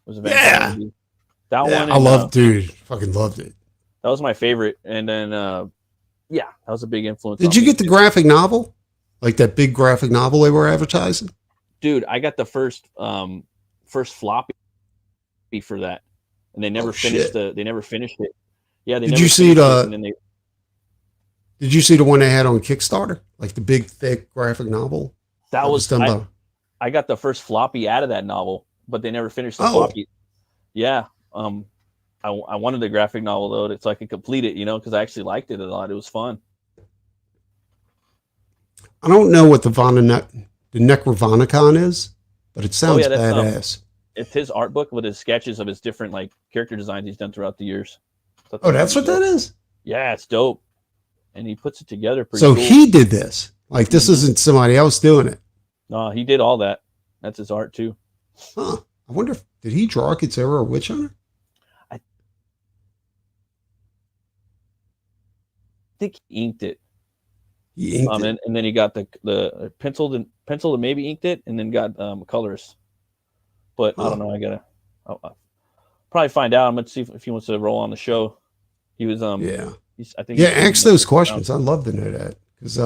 Was a Vampire yeah, Hunter D. That yeah. one I and loved, dude, fucking loved it. that was my favorite. And then yeah, that was a big influence Did on you me get the too. graphic novel? Like that big graphic novel they were advertising? Dude, I got the first floppy for that. And they never finished Shit. they never finished it. Yeah, they Did never you see finished it, and then they Did you see the one they had on Kickstarter? Like the big, thick graphic novel that that was was done by. I got the first floppy out of that novel, but they never finished the Oh, floppy. Yeah. I wanted the graphic novel though, so I could complete it, because I actually liked it a lot. It was fun. I don't know what the Necrovanicon is, but it Oh sounds yeah, that's badass. it's his art book with his sketches of his different like character designs he's done throughout the years. So Oh, that's what that is? Yeah, it's dope, and he puts it together pretty So cool. he did this. Like this isn't somebody else doing it. No, he did all that. That's his art too. Huh. I wonder if did he draw Kitsura or Witch Hunter? I think he inked it. He inked it. And then he got the penciled and maybe inked it, and then got colors. But I don't know. I'll probably find out. I'm gonna see if he wants to roll on the show. He was Yeah. I think Yeah, ask those questions. I'd love to know that because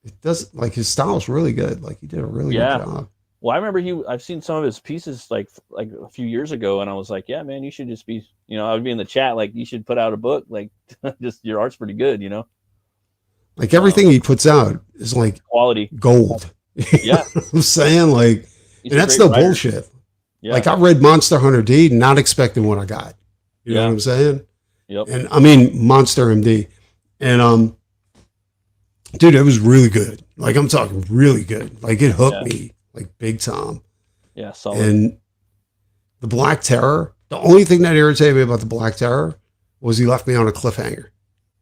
it does like his style's really good. Like he did a really good job. Well, I remember I've seen some of his pieces like a few years ago, and I was like, yeah, man, you should just be, I would be in the chat like, you should put out a book, like just your art's pretty good, Like everything he puts out is like quality gold. Yeah, I'm saying like, and that's no bullshit. Yeah. Like I read Monster Hunter D, not expecting what I got. You know what I'm saying? Yep. And I mean Monster MD, and dude, it was really good. Like I'm talking really good. Like it hooked me like big time. Yeah, solid. And the Black Terror. The only thing that irritated me about the Black Terror was he left me on a cliffhanger.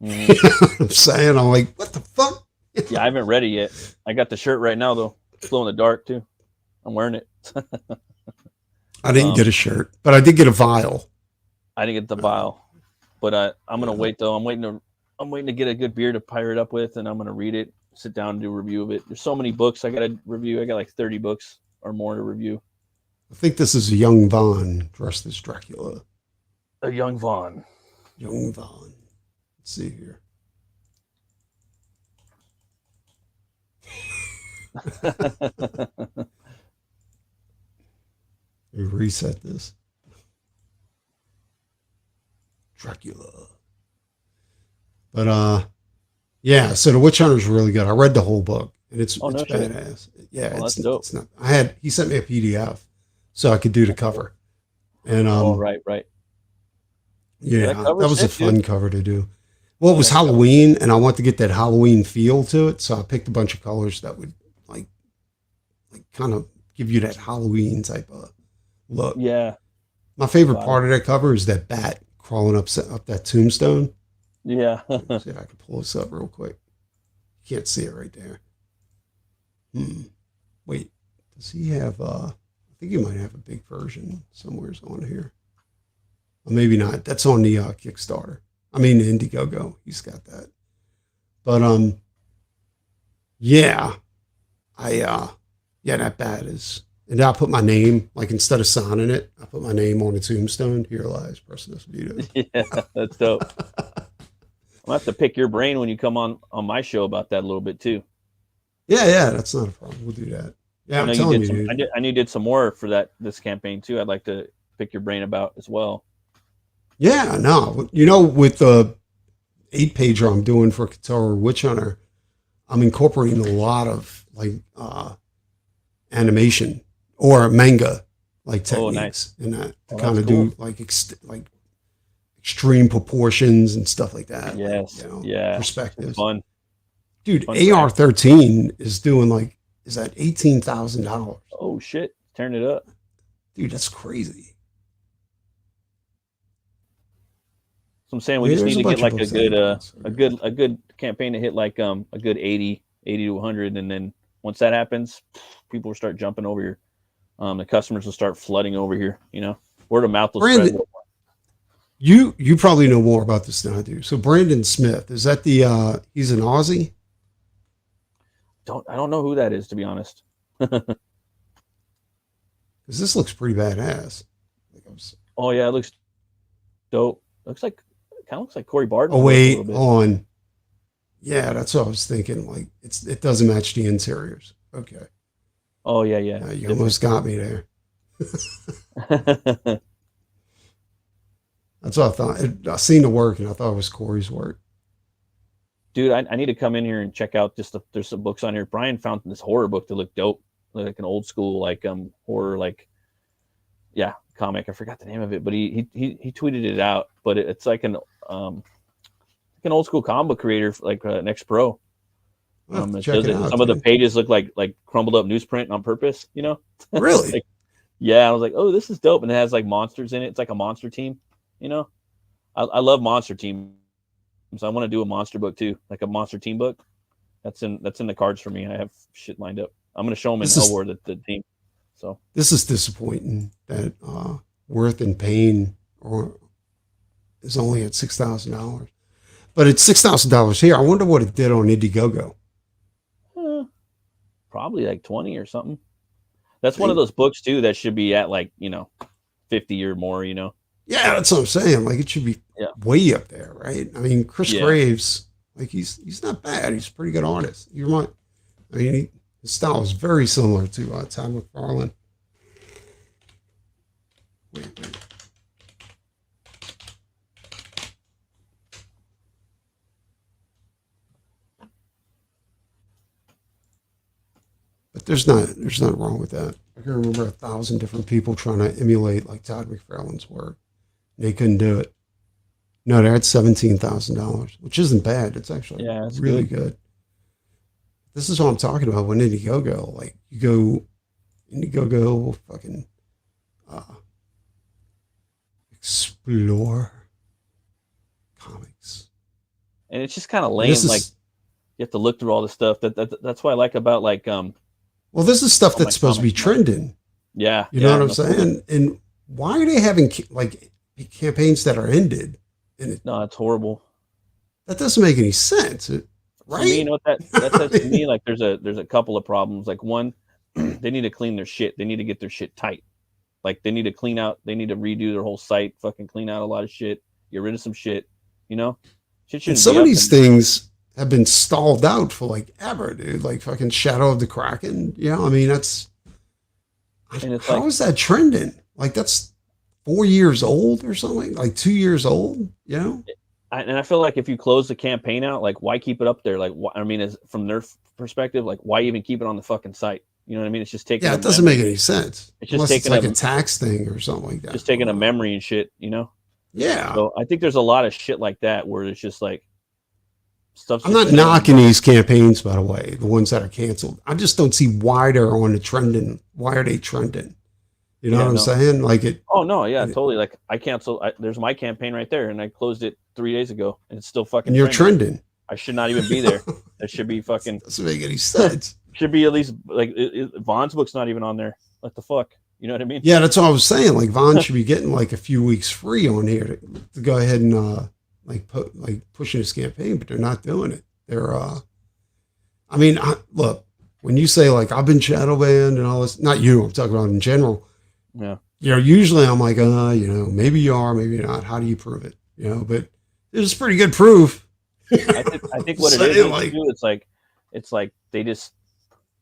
Mm-hmm. You know what I'm saying? I'm like, what the fuck? Yeah, I haven't read it yet. I got the shirt right now though. Glow in the dark too. I'm wearing it. I didn't get a shirt, but I did get a vial. I didn't get the vial, but I'm gonna wait though. I'm waiting to get a good beer to pirate up with, and I'm gonna read it, sit down and do a review of it. There's so many books I gotta review. I got like 30 books or more to review. I think this is a young Vaughn dressed as Dracula. A young Vaughn. Young Vaughn. Let's see here. We reset this. Dracula. But yeah, so the Witch Hunter is really good. I read the whole book and it's badass. Yeah, that's dope. It's not. He sent me a PDF so I could do the cover. And right. Yeah, that was a fun cover to do. Well, it was Halloween, and I want to get that Halloween feel to it, so I picked a bunch of colors that would like kind of give you that Halloween type of look. Yeah. My favorite part of that cover is that bat crawling up that tombstone. Yeah. See if I can pull this up real quick. You can't see it right there. Wait, does he have? I think he might have a big version somewhere on here. Or maybe not. That's on the Kickstarter. I mean, the Indiegogo. He's got that. But yeah, that bat is. And I put my name, like instead of signing it, I put my name on the tombstone. Here lies Precious Vito. Yeah, that's dope. I'll have to pick your brain when you come on my show about that a little bit too. Yeah, that's not a problem. We'll do that. Yeah, I'm telling you, dude. I knew you did some more for this campaign too. I'd like to pick your brain about as well. Yeah, no, with the 8-pager I'm doing for Kitsura Witch Hunter, I'm incorporating a lot of like animation or manga like techniques in that to kind of do like extreme proportions and stuff like that. Yes, like, perspectives. Fun, dude. AR-13 is doing is at $18,000. Oh shit! Turn it up, dude. That's crazy. So I'm saying we just there's need to get like books that influence. a good campaign to hit like a good 80 to 100, and then once that happens, people will start jumping over here. The customers will start flooding over here. Word of mouth will spread. Brandon, you probably know more about this than I do. So Brandon Smith, is that he's an Aussie? I don't know who that is, to be honest. Because this looks pretty badass. Oh yeah, it looks dope. Kind of looks like Corey Barton. Oh wait, on. Yeah, that's what I was thinking. Like it doesn't match the interiors. Okay. Oh yeah. You almost got me there. That's what I thought. I seen the work and I thought it was Corey's work. Dude, I need to come in here and check out there's some books on here. Brian found this horror book that looked dope, like an old school horror comic. I forgot the name of it, but he tweeted it out. But it's like an old school comic book creator, like Next Pro. Some of the pages look like crumbled up newsprint on purpose. Really? Yeah, I was like, oh, this is dope, and it has like monsters in it. It's like a monster team. I love monster teams. So I want to do a monster book too, like a monster team book. That's in the cards for me. I have shit lined up. I'm going to show them in Elwar the team. So this is disappointing that Worth and Pain is only at $6,000, but it's $6,000 here. I wonder what it did on Indiegogo. Probably like 20 or something. That's one of those books too that should be at 50 or more. Yeah, that's what I'm saying. Like it should be way up there, right? I mean, Chris Graves, like he's not bad. He's a pretty good artist. His style is very similar to Todd McFarlane. Wait. But there's nothing wrong with that. I can remember 1,000 different people trying to emulate like Todd McFarlane's work. They couldn't do it. No, they're at $17,000, which isn't bad. It's actually really good. This is what I'm talking about when Indiegogo. Like you go Indiegogo, fucking explore comics, and it's just kind of lame. You have to look through all the stuff. That's what I like about Well, this is stuff that's supposed to be trending. Yeah, you know what I'm saying. And why are they having campaigns that are ended? No, it's horrible. That doesn't make any sense, right? You know what that says to me? Like there's a couple of problems. Like one, they need to clean their shit. They need to get their shit tight. Like they need to clean out. They need to redo their whole site. Fucking clean out a lot of shit. Get rid of some shit. Shit. And some of these things have been stalled out for like ever, dude. Like fucking Shadow of the Kraken. I mean that's. How is that trending? Like that's 4 years old or something, like 2 years old, And I feel like if you close the campaign out, like why keep it up there? Like, from their perspective, like why even keep it on the fucking site? You know what I mean? It's just taking. Yeah, it doesn't make any sense. It's just taking like a tax thing or something like that. Just taking a memory and shit, Yeah. So I think there's a lot of shit like that where it's just like stuff. I'm not knocking these campaigns, by the way, the ones that are canceled. I just don't see why they're on the trending. Why are they trending? You know what I'm saying? Like it. Oh no, yeah, totally. Like I canceled. There's my campaign right there, and I closed it 3 days ago, and it's still fucking. And you're trending. I should not even be there. That should be fucking. Doesn't make any sense. Should be at least like Vaughn's book's not even on there. What the fuck? You know what I mean? Yeah, that's what I was saying. Like Vaughn should be getting like a few weeks free on here to go ahead and pushing his campaign, but they're not doing it. They're look, when you say like I've been shadow banned and all this, not you, I'm talking about in general. Yeah. Usually I'm like, maybe you are, maybe you're not. How do you prove it? But there's pretty good proof. I think what it is, it's like they just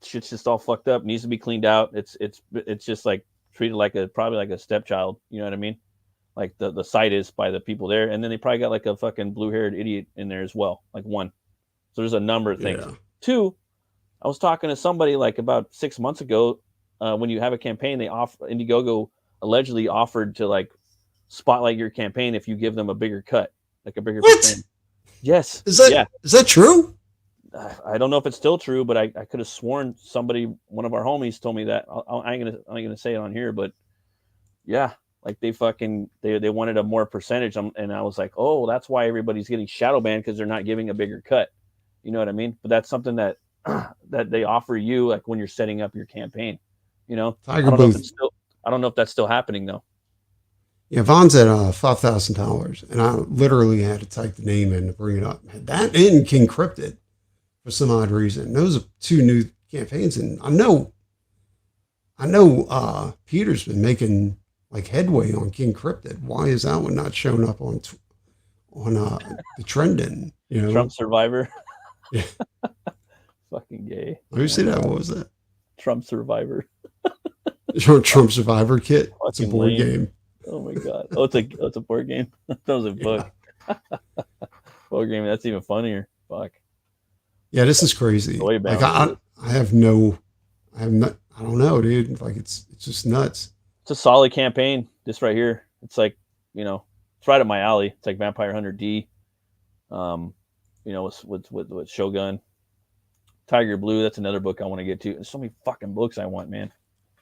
shit's just all fucked up, needs to be cleaned out. It's just like treated like probably like a stepchild. You know what I mean? Like the site is by the people there, and then they probably got like a fucking blue-haired idiot in there as well. Like one. So there's a number of things. Yeah. Two, I was talking to somebody like about 6 months ago. When you have a campaign, Indiegogo allegedly offered to like spotlight your campaign if you give them a bigger cut, like a bigger percent. Yes. Is that true? I don't know if it's still true, but I could have sworn one of our homies told me that. I ain't gonna say it on here, but yeah, Like they wanted a more percentage, and I was like, oh, that's why everybody's getting shadow banned, because they're not giving a bigger cut. You know what I mean? But that's something that that they offer you, like when you're setting up your campaign. You know, I Tiger don't know if Booth. it's still, I don't know if that's still happening though. Yeah, Vaughn's at $5,000, and I literally had to type the name in to bring it up. That and King Cryptid for some odd reason. Those are two new campaigns, and I know Peter's been making like headway on King Cryptid. Why is that one not showing up on the trending? You know, Trump Survivor. Yeah. Fucking gay. Let me see that. What was that? Trump Survivor. Trump Survivor Kit. It's a Fucking board lame. game. Oh my god. Oh, it's a board game. That was a book. Board game. That's even funnier. Fuck. Yeah, this is crazy. Way Like back. I have not. I don't know, dude. Like it's just nuts. It's a solid campaign. This right here. It's like, you know, it's right up my alley. It's like Vampire Hunter D. You know, with Shogun. Tiger Blue. That's another book I want to get to. There's so many fucking books I want, man.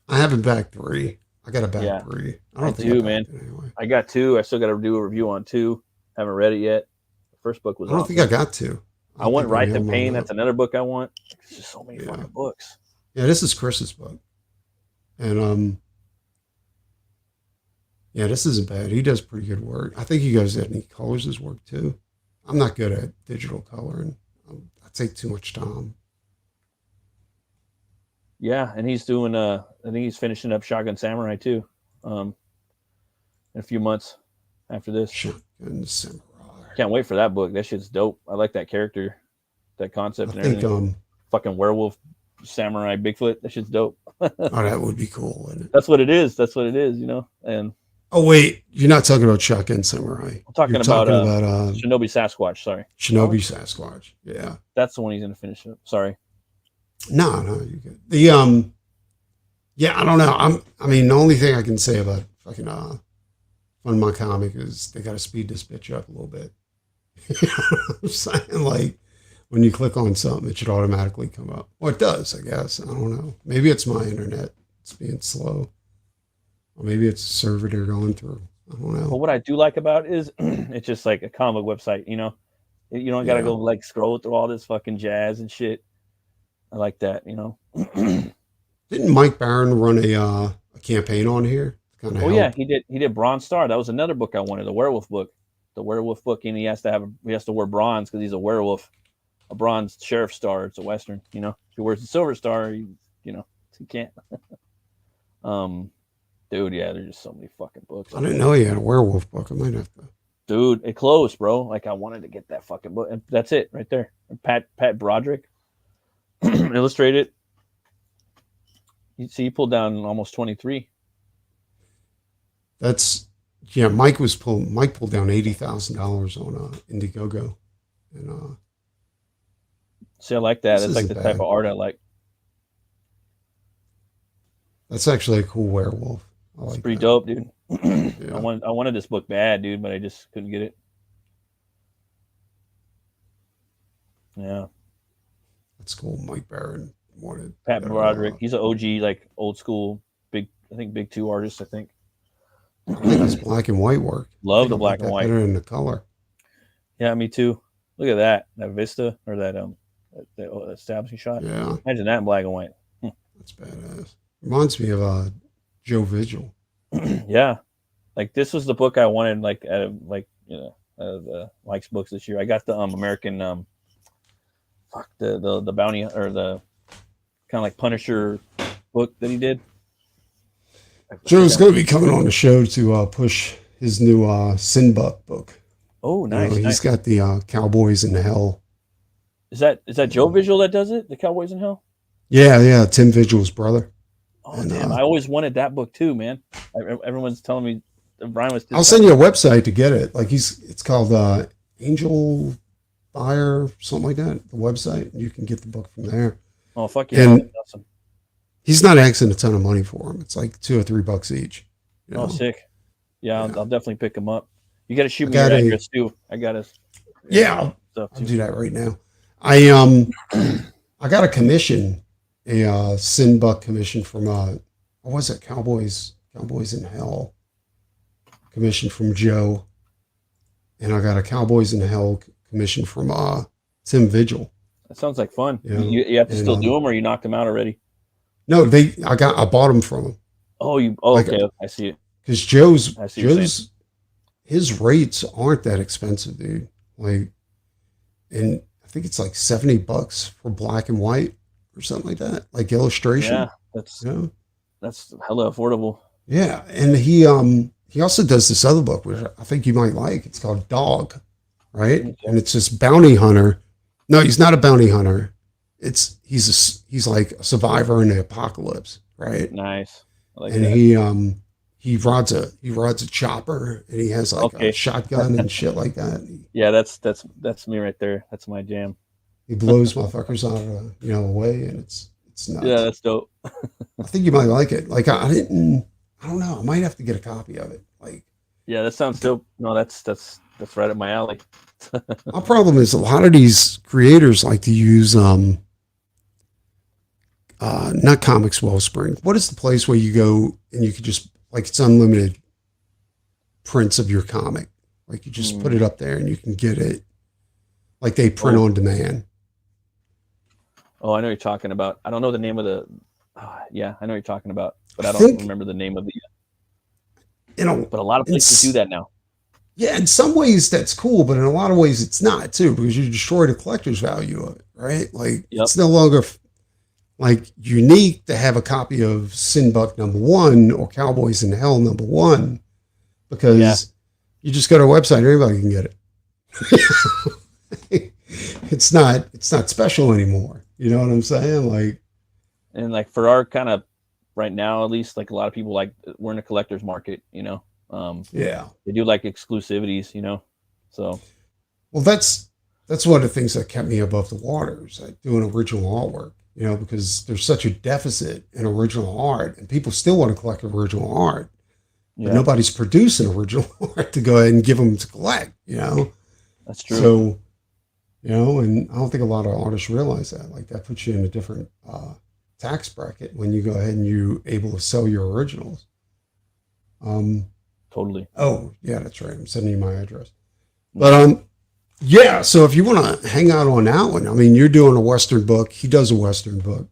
I have a back 3. I got a back 3. I don't think I man. anyway. I got 2. I still got to do a review on 2. Haven't read it yet. The first book was. I don't think I got 2. I want Right to Pain. That's another book I want. There's just so many fucking books. Yeah, this is Chris's book, and yeah, this isn't bad. He does pretty good work. I think he goes in and he colors his work too. I'm not good at digital coloring. I take too much time. Yeah, and he's doing I think he's finishing up Shotgun Samurai too. In a few months after this. Shotgun Samurai. Can't wait for that book. That shit's dope. I like that character, that concept, and everything. Fucking werewolf samurai Bigfoot. That shit's dope. Oh, that would be cool, wouldn't it? That's what it is. That's what it is, you know. And oh wait, you're not talking about Shotgun Samurai. I'm talking about Shinobi Sasquatch. Sorry, Shinobi Sasquatch. Yeah, that's the one he's gonna finish up. Sorry. No, you're good. The yeah, I don't know. I mean, the only thing I can say about fucking Fun My Comic is they got to speed this bitch up a little bit. You know what I'm saying? Like, when you click on something, it should automatically come up. Well, it does, I guess. I don't know. Maybe it's my internet. It's being slow. Or maybe it's a server they're going through. I don't know. But what I do like about it is it's just like a comic website, you know? You don't got to go like scroll through all this fucking jazz and shit. I like that, you know? Didn't Mike Barron run a campaign on here? Yeah, he did. He did Bronze Star. That was another book I wanted, the werewolf book. The werewolf book, and he has to wear bronze because he's a werewolf, a bronze sheriff star. It's a western, you know. If he wears a silver star, you know, he can't. Dude, yeah, there's just so many fucking books. I didn't know he had a werewolf book. I might have to. Dude, it closed, bro. Like I wanted to get that fucking book, and that's it right there. Pat Broderick illustrated. You see, he pulled down almost 23. That's. Yeah, Mike pulled down $80,000 on Indiegogo, and see, I like that. That's like the type of art I like. That's actually a cool werewolf. It's pretty dope, dude. Yeah. I wanted this book bad, dude, but I just couldn't get it. Yeah, that's cool. Mike Barron wanted Pat Broderick. He's an OG, like old school, big 2 artist, I think. That's black and white work. Love the black and white. Better than the color. Yeah, me too. Look at that vista or that establishing shot. Yeah, imagine that in black and white. That's badass. Reminds me of Joe Vigil. Yeah, like this was the book I wanted. Like out of Mike's books this year. I got the American the bounty or the kind of like Punisher book that he did. Joe's going to be coming on the show to push his new Sinbuck book. Oh, nice. He's got the Cowboys in Hell. Is that Joe Vigil that does it? The Cowboys in Hell? Yeah. Tim Vigil's brother. Oh, damn. I always wanted that book too, man. Everyone's telling me. Brian was. I'll send you a website to get it. Like it's called Angel Fire, something like that. The website. You can get the book from there. Oh, fuck yeah. And that's awesome. He's not asking a ton of money for them. It's like $2 or $3 each. You know? Oh, sick. Yeah, I'll definitely pick them up. You got to shoot me your address too. I got to. Yeah, I'll do that right now. I got a commission, a Sinbuck commission from what was it? Cowboys in Hell. commission from Joe, and I got a Cowboys in Hell commission from Tim Vigil. That sounds like fun. You know? You have to And, still do them, or you knocked them out already? No, I bought them from him. Oh, Like, okay. I see it. Because I see what you're saying. his rates aren't that expensive, dude. Like, and I think it's like $70 for black and white or something like that, like illustration. Yeah, that's You know? that's hella affordable. Yeah, and he also does this other book, which I think you might like. It's called Dog, right? Okay. And it's this bounty hunter. No, he's not a bounty hunter. He's like a survivor in the apocalypse, right? Nice. I like And that. he rides a chopper, and he has like Okay. a shotgun and shit like that. Yeah, that's me right there. That's my jam. He blows motherfuckers out of away, and it's nuts. Yeah, that's dope. I think you might like it. Like I don't know. I might have to get a copy of it. Like Yeah, that sounds dope. No, that's right up my alley. my problem is a lot of these creators like to use not Comics Wellspring. What is the place where you go and you could just like it's unlimited prints of your comic? Like you just put it up there and you can get it. Like they print on demand. Oh, I know what you're talking about. I don't know the name of the. Yeah, I know what you're talking about, but I think- don't remember the name of the. But But a lot of places do that now. Yeah, in some ways that's cool, but in a lot of ways it's not too, because you destroy the collector's value of it, right? Like it's no longer like unique to have a copy of Sinbuck #1 or Cowboys in Hell #1, because you just go to a website, everybody can get it. It's not special anymore. You know what I'm saying? Like, and like for our kind of right now, at least, like a lot of people, like we're in a collector's market, they do like exclusivities, so well, that's one of the things that kept me above the water, is like doing original artwork, because there's such a deficit in original art, and people still want to collect original art, but nobody's producing original art to go ahead and give them to collect, That's true. So, and I don't think a lot of artists realize that. Like that puts you in a different tax bracket when you go ahead and you're able to sell your originals. Totally. Oh, yeah, that's right. I'm sending you my address. But yeah, so if you want to hang out on that one, I mean, you're doing a Western book. He does a Western book.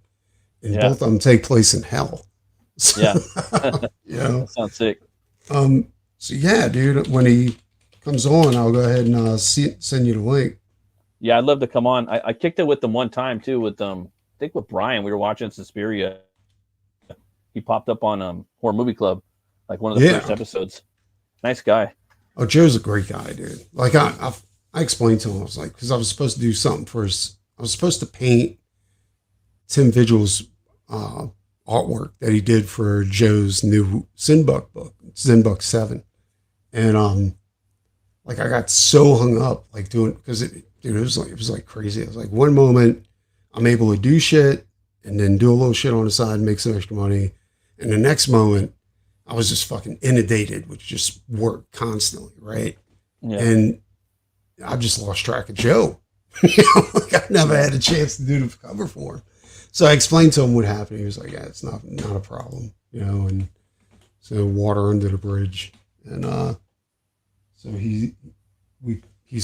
And both of them take place in hell. So, Yeah. That sounds sick. So yeah, dude, when he comes on, I'll go ahead and send you the link. Yeah, I'd love to come on. I kicked it with them one time too, with I think with Brian. We were watching Suspiria. He popped up on Horror Movie Club, like one of the first episodes. Nice guy. Oh, Joe's a great guy, dude. Like I explained to him, I was like, because I was supposed to do something for I was supposed to paint Tim Vigil's artwork that he did for Joe's new Sinbuck book, Sinbuck 7. And like I got so hung up like doing, because it was like crazy. It was like one moment I'm able to do shit and then do a little shit on the side and make some extra money. And the next moment I was just fucking inundated with just work constantly, right? Yeah. And I just lost track of Joe. Like I never had a chance to do the cover for him. So I explained to him what happened. He was like, yeah, it's not a problem, and so water under the bridge. And so he's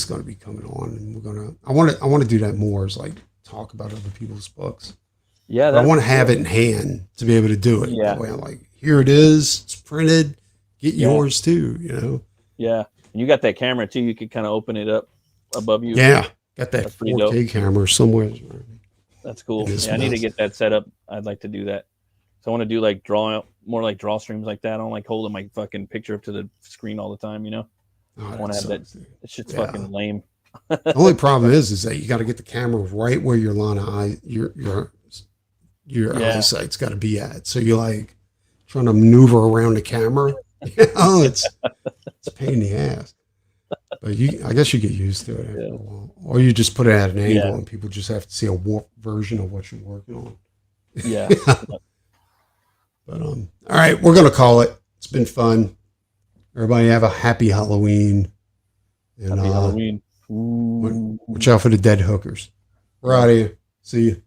going to be coming on, and I want to do that more, is like talk about other people's books. Yeah. I want to have it in hand to be able to do it. Yeah. That way I'm like, here it is, it's printed, get yours too, Yeah. And you got that camera too. You could kind of open it up above you. Yeah. Got that That's pretty 4K camera somewhere. That's cool. Yeah, I need to get that set up. I'd like to do that. So I want to do like more like draw streams like that. I don't like holding my fucking picture up to the screen all the time, Oh, I want to have that. That shit's fucking lame. The only problem is that you got to get the camera right where your line of eye, your eyesight's got to be at. So you're like trying to maneuver around the camera. It's a pain in the ass. But I guess you get used to it after a while. Or you just put it at an angle and people just have to see a warped version of what you're working on. Yeah. But all right, we're gonna call it. It's been fun. Everybody have a happy Halloween. And Happy Halloween. Watch out for the dead hookers. We're out of here. See you.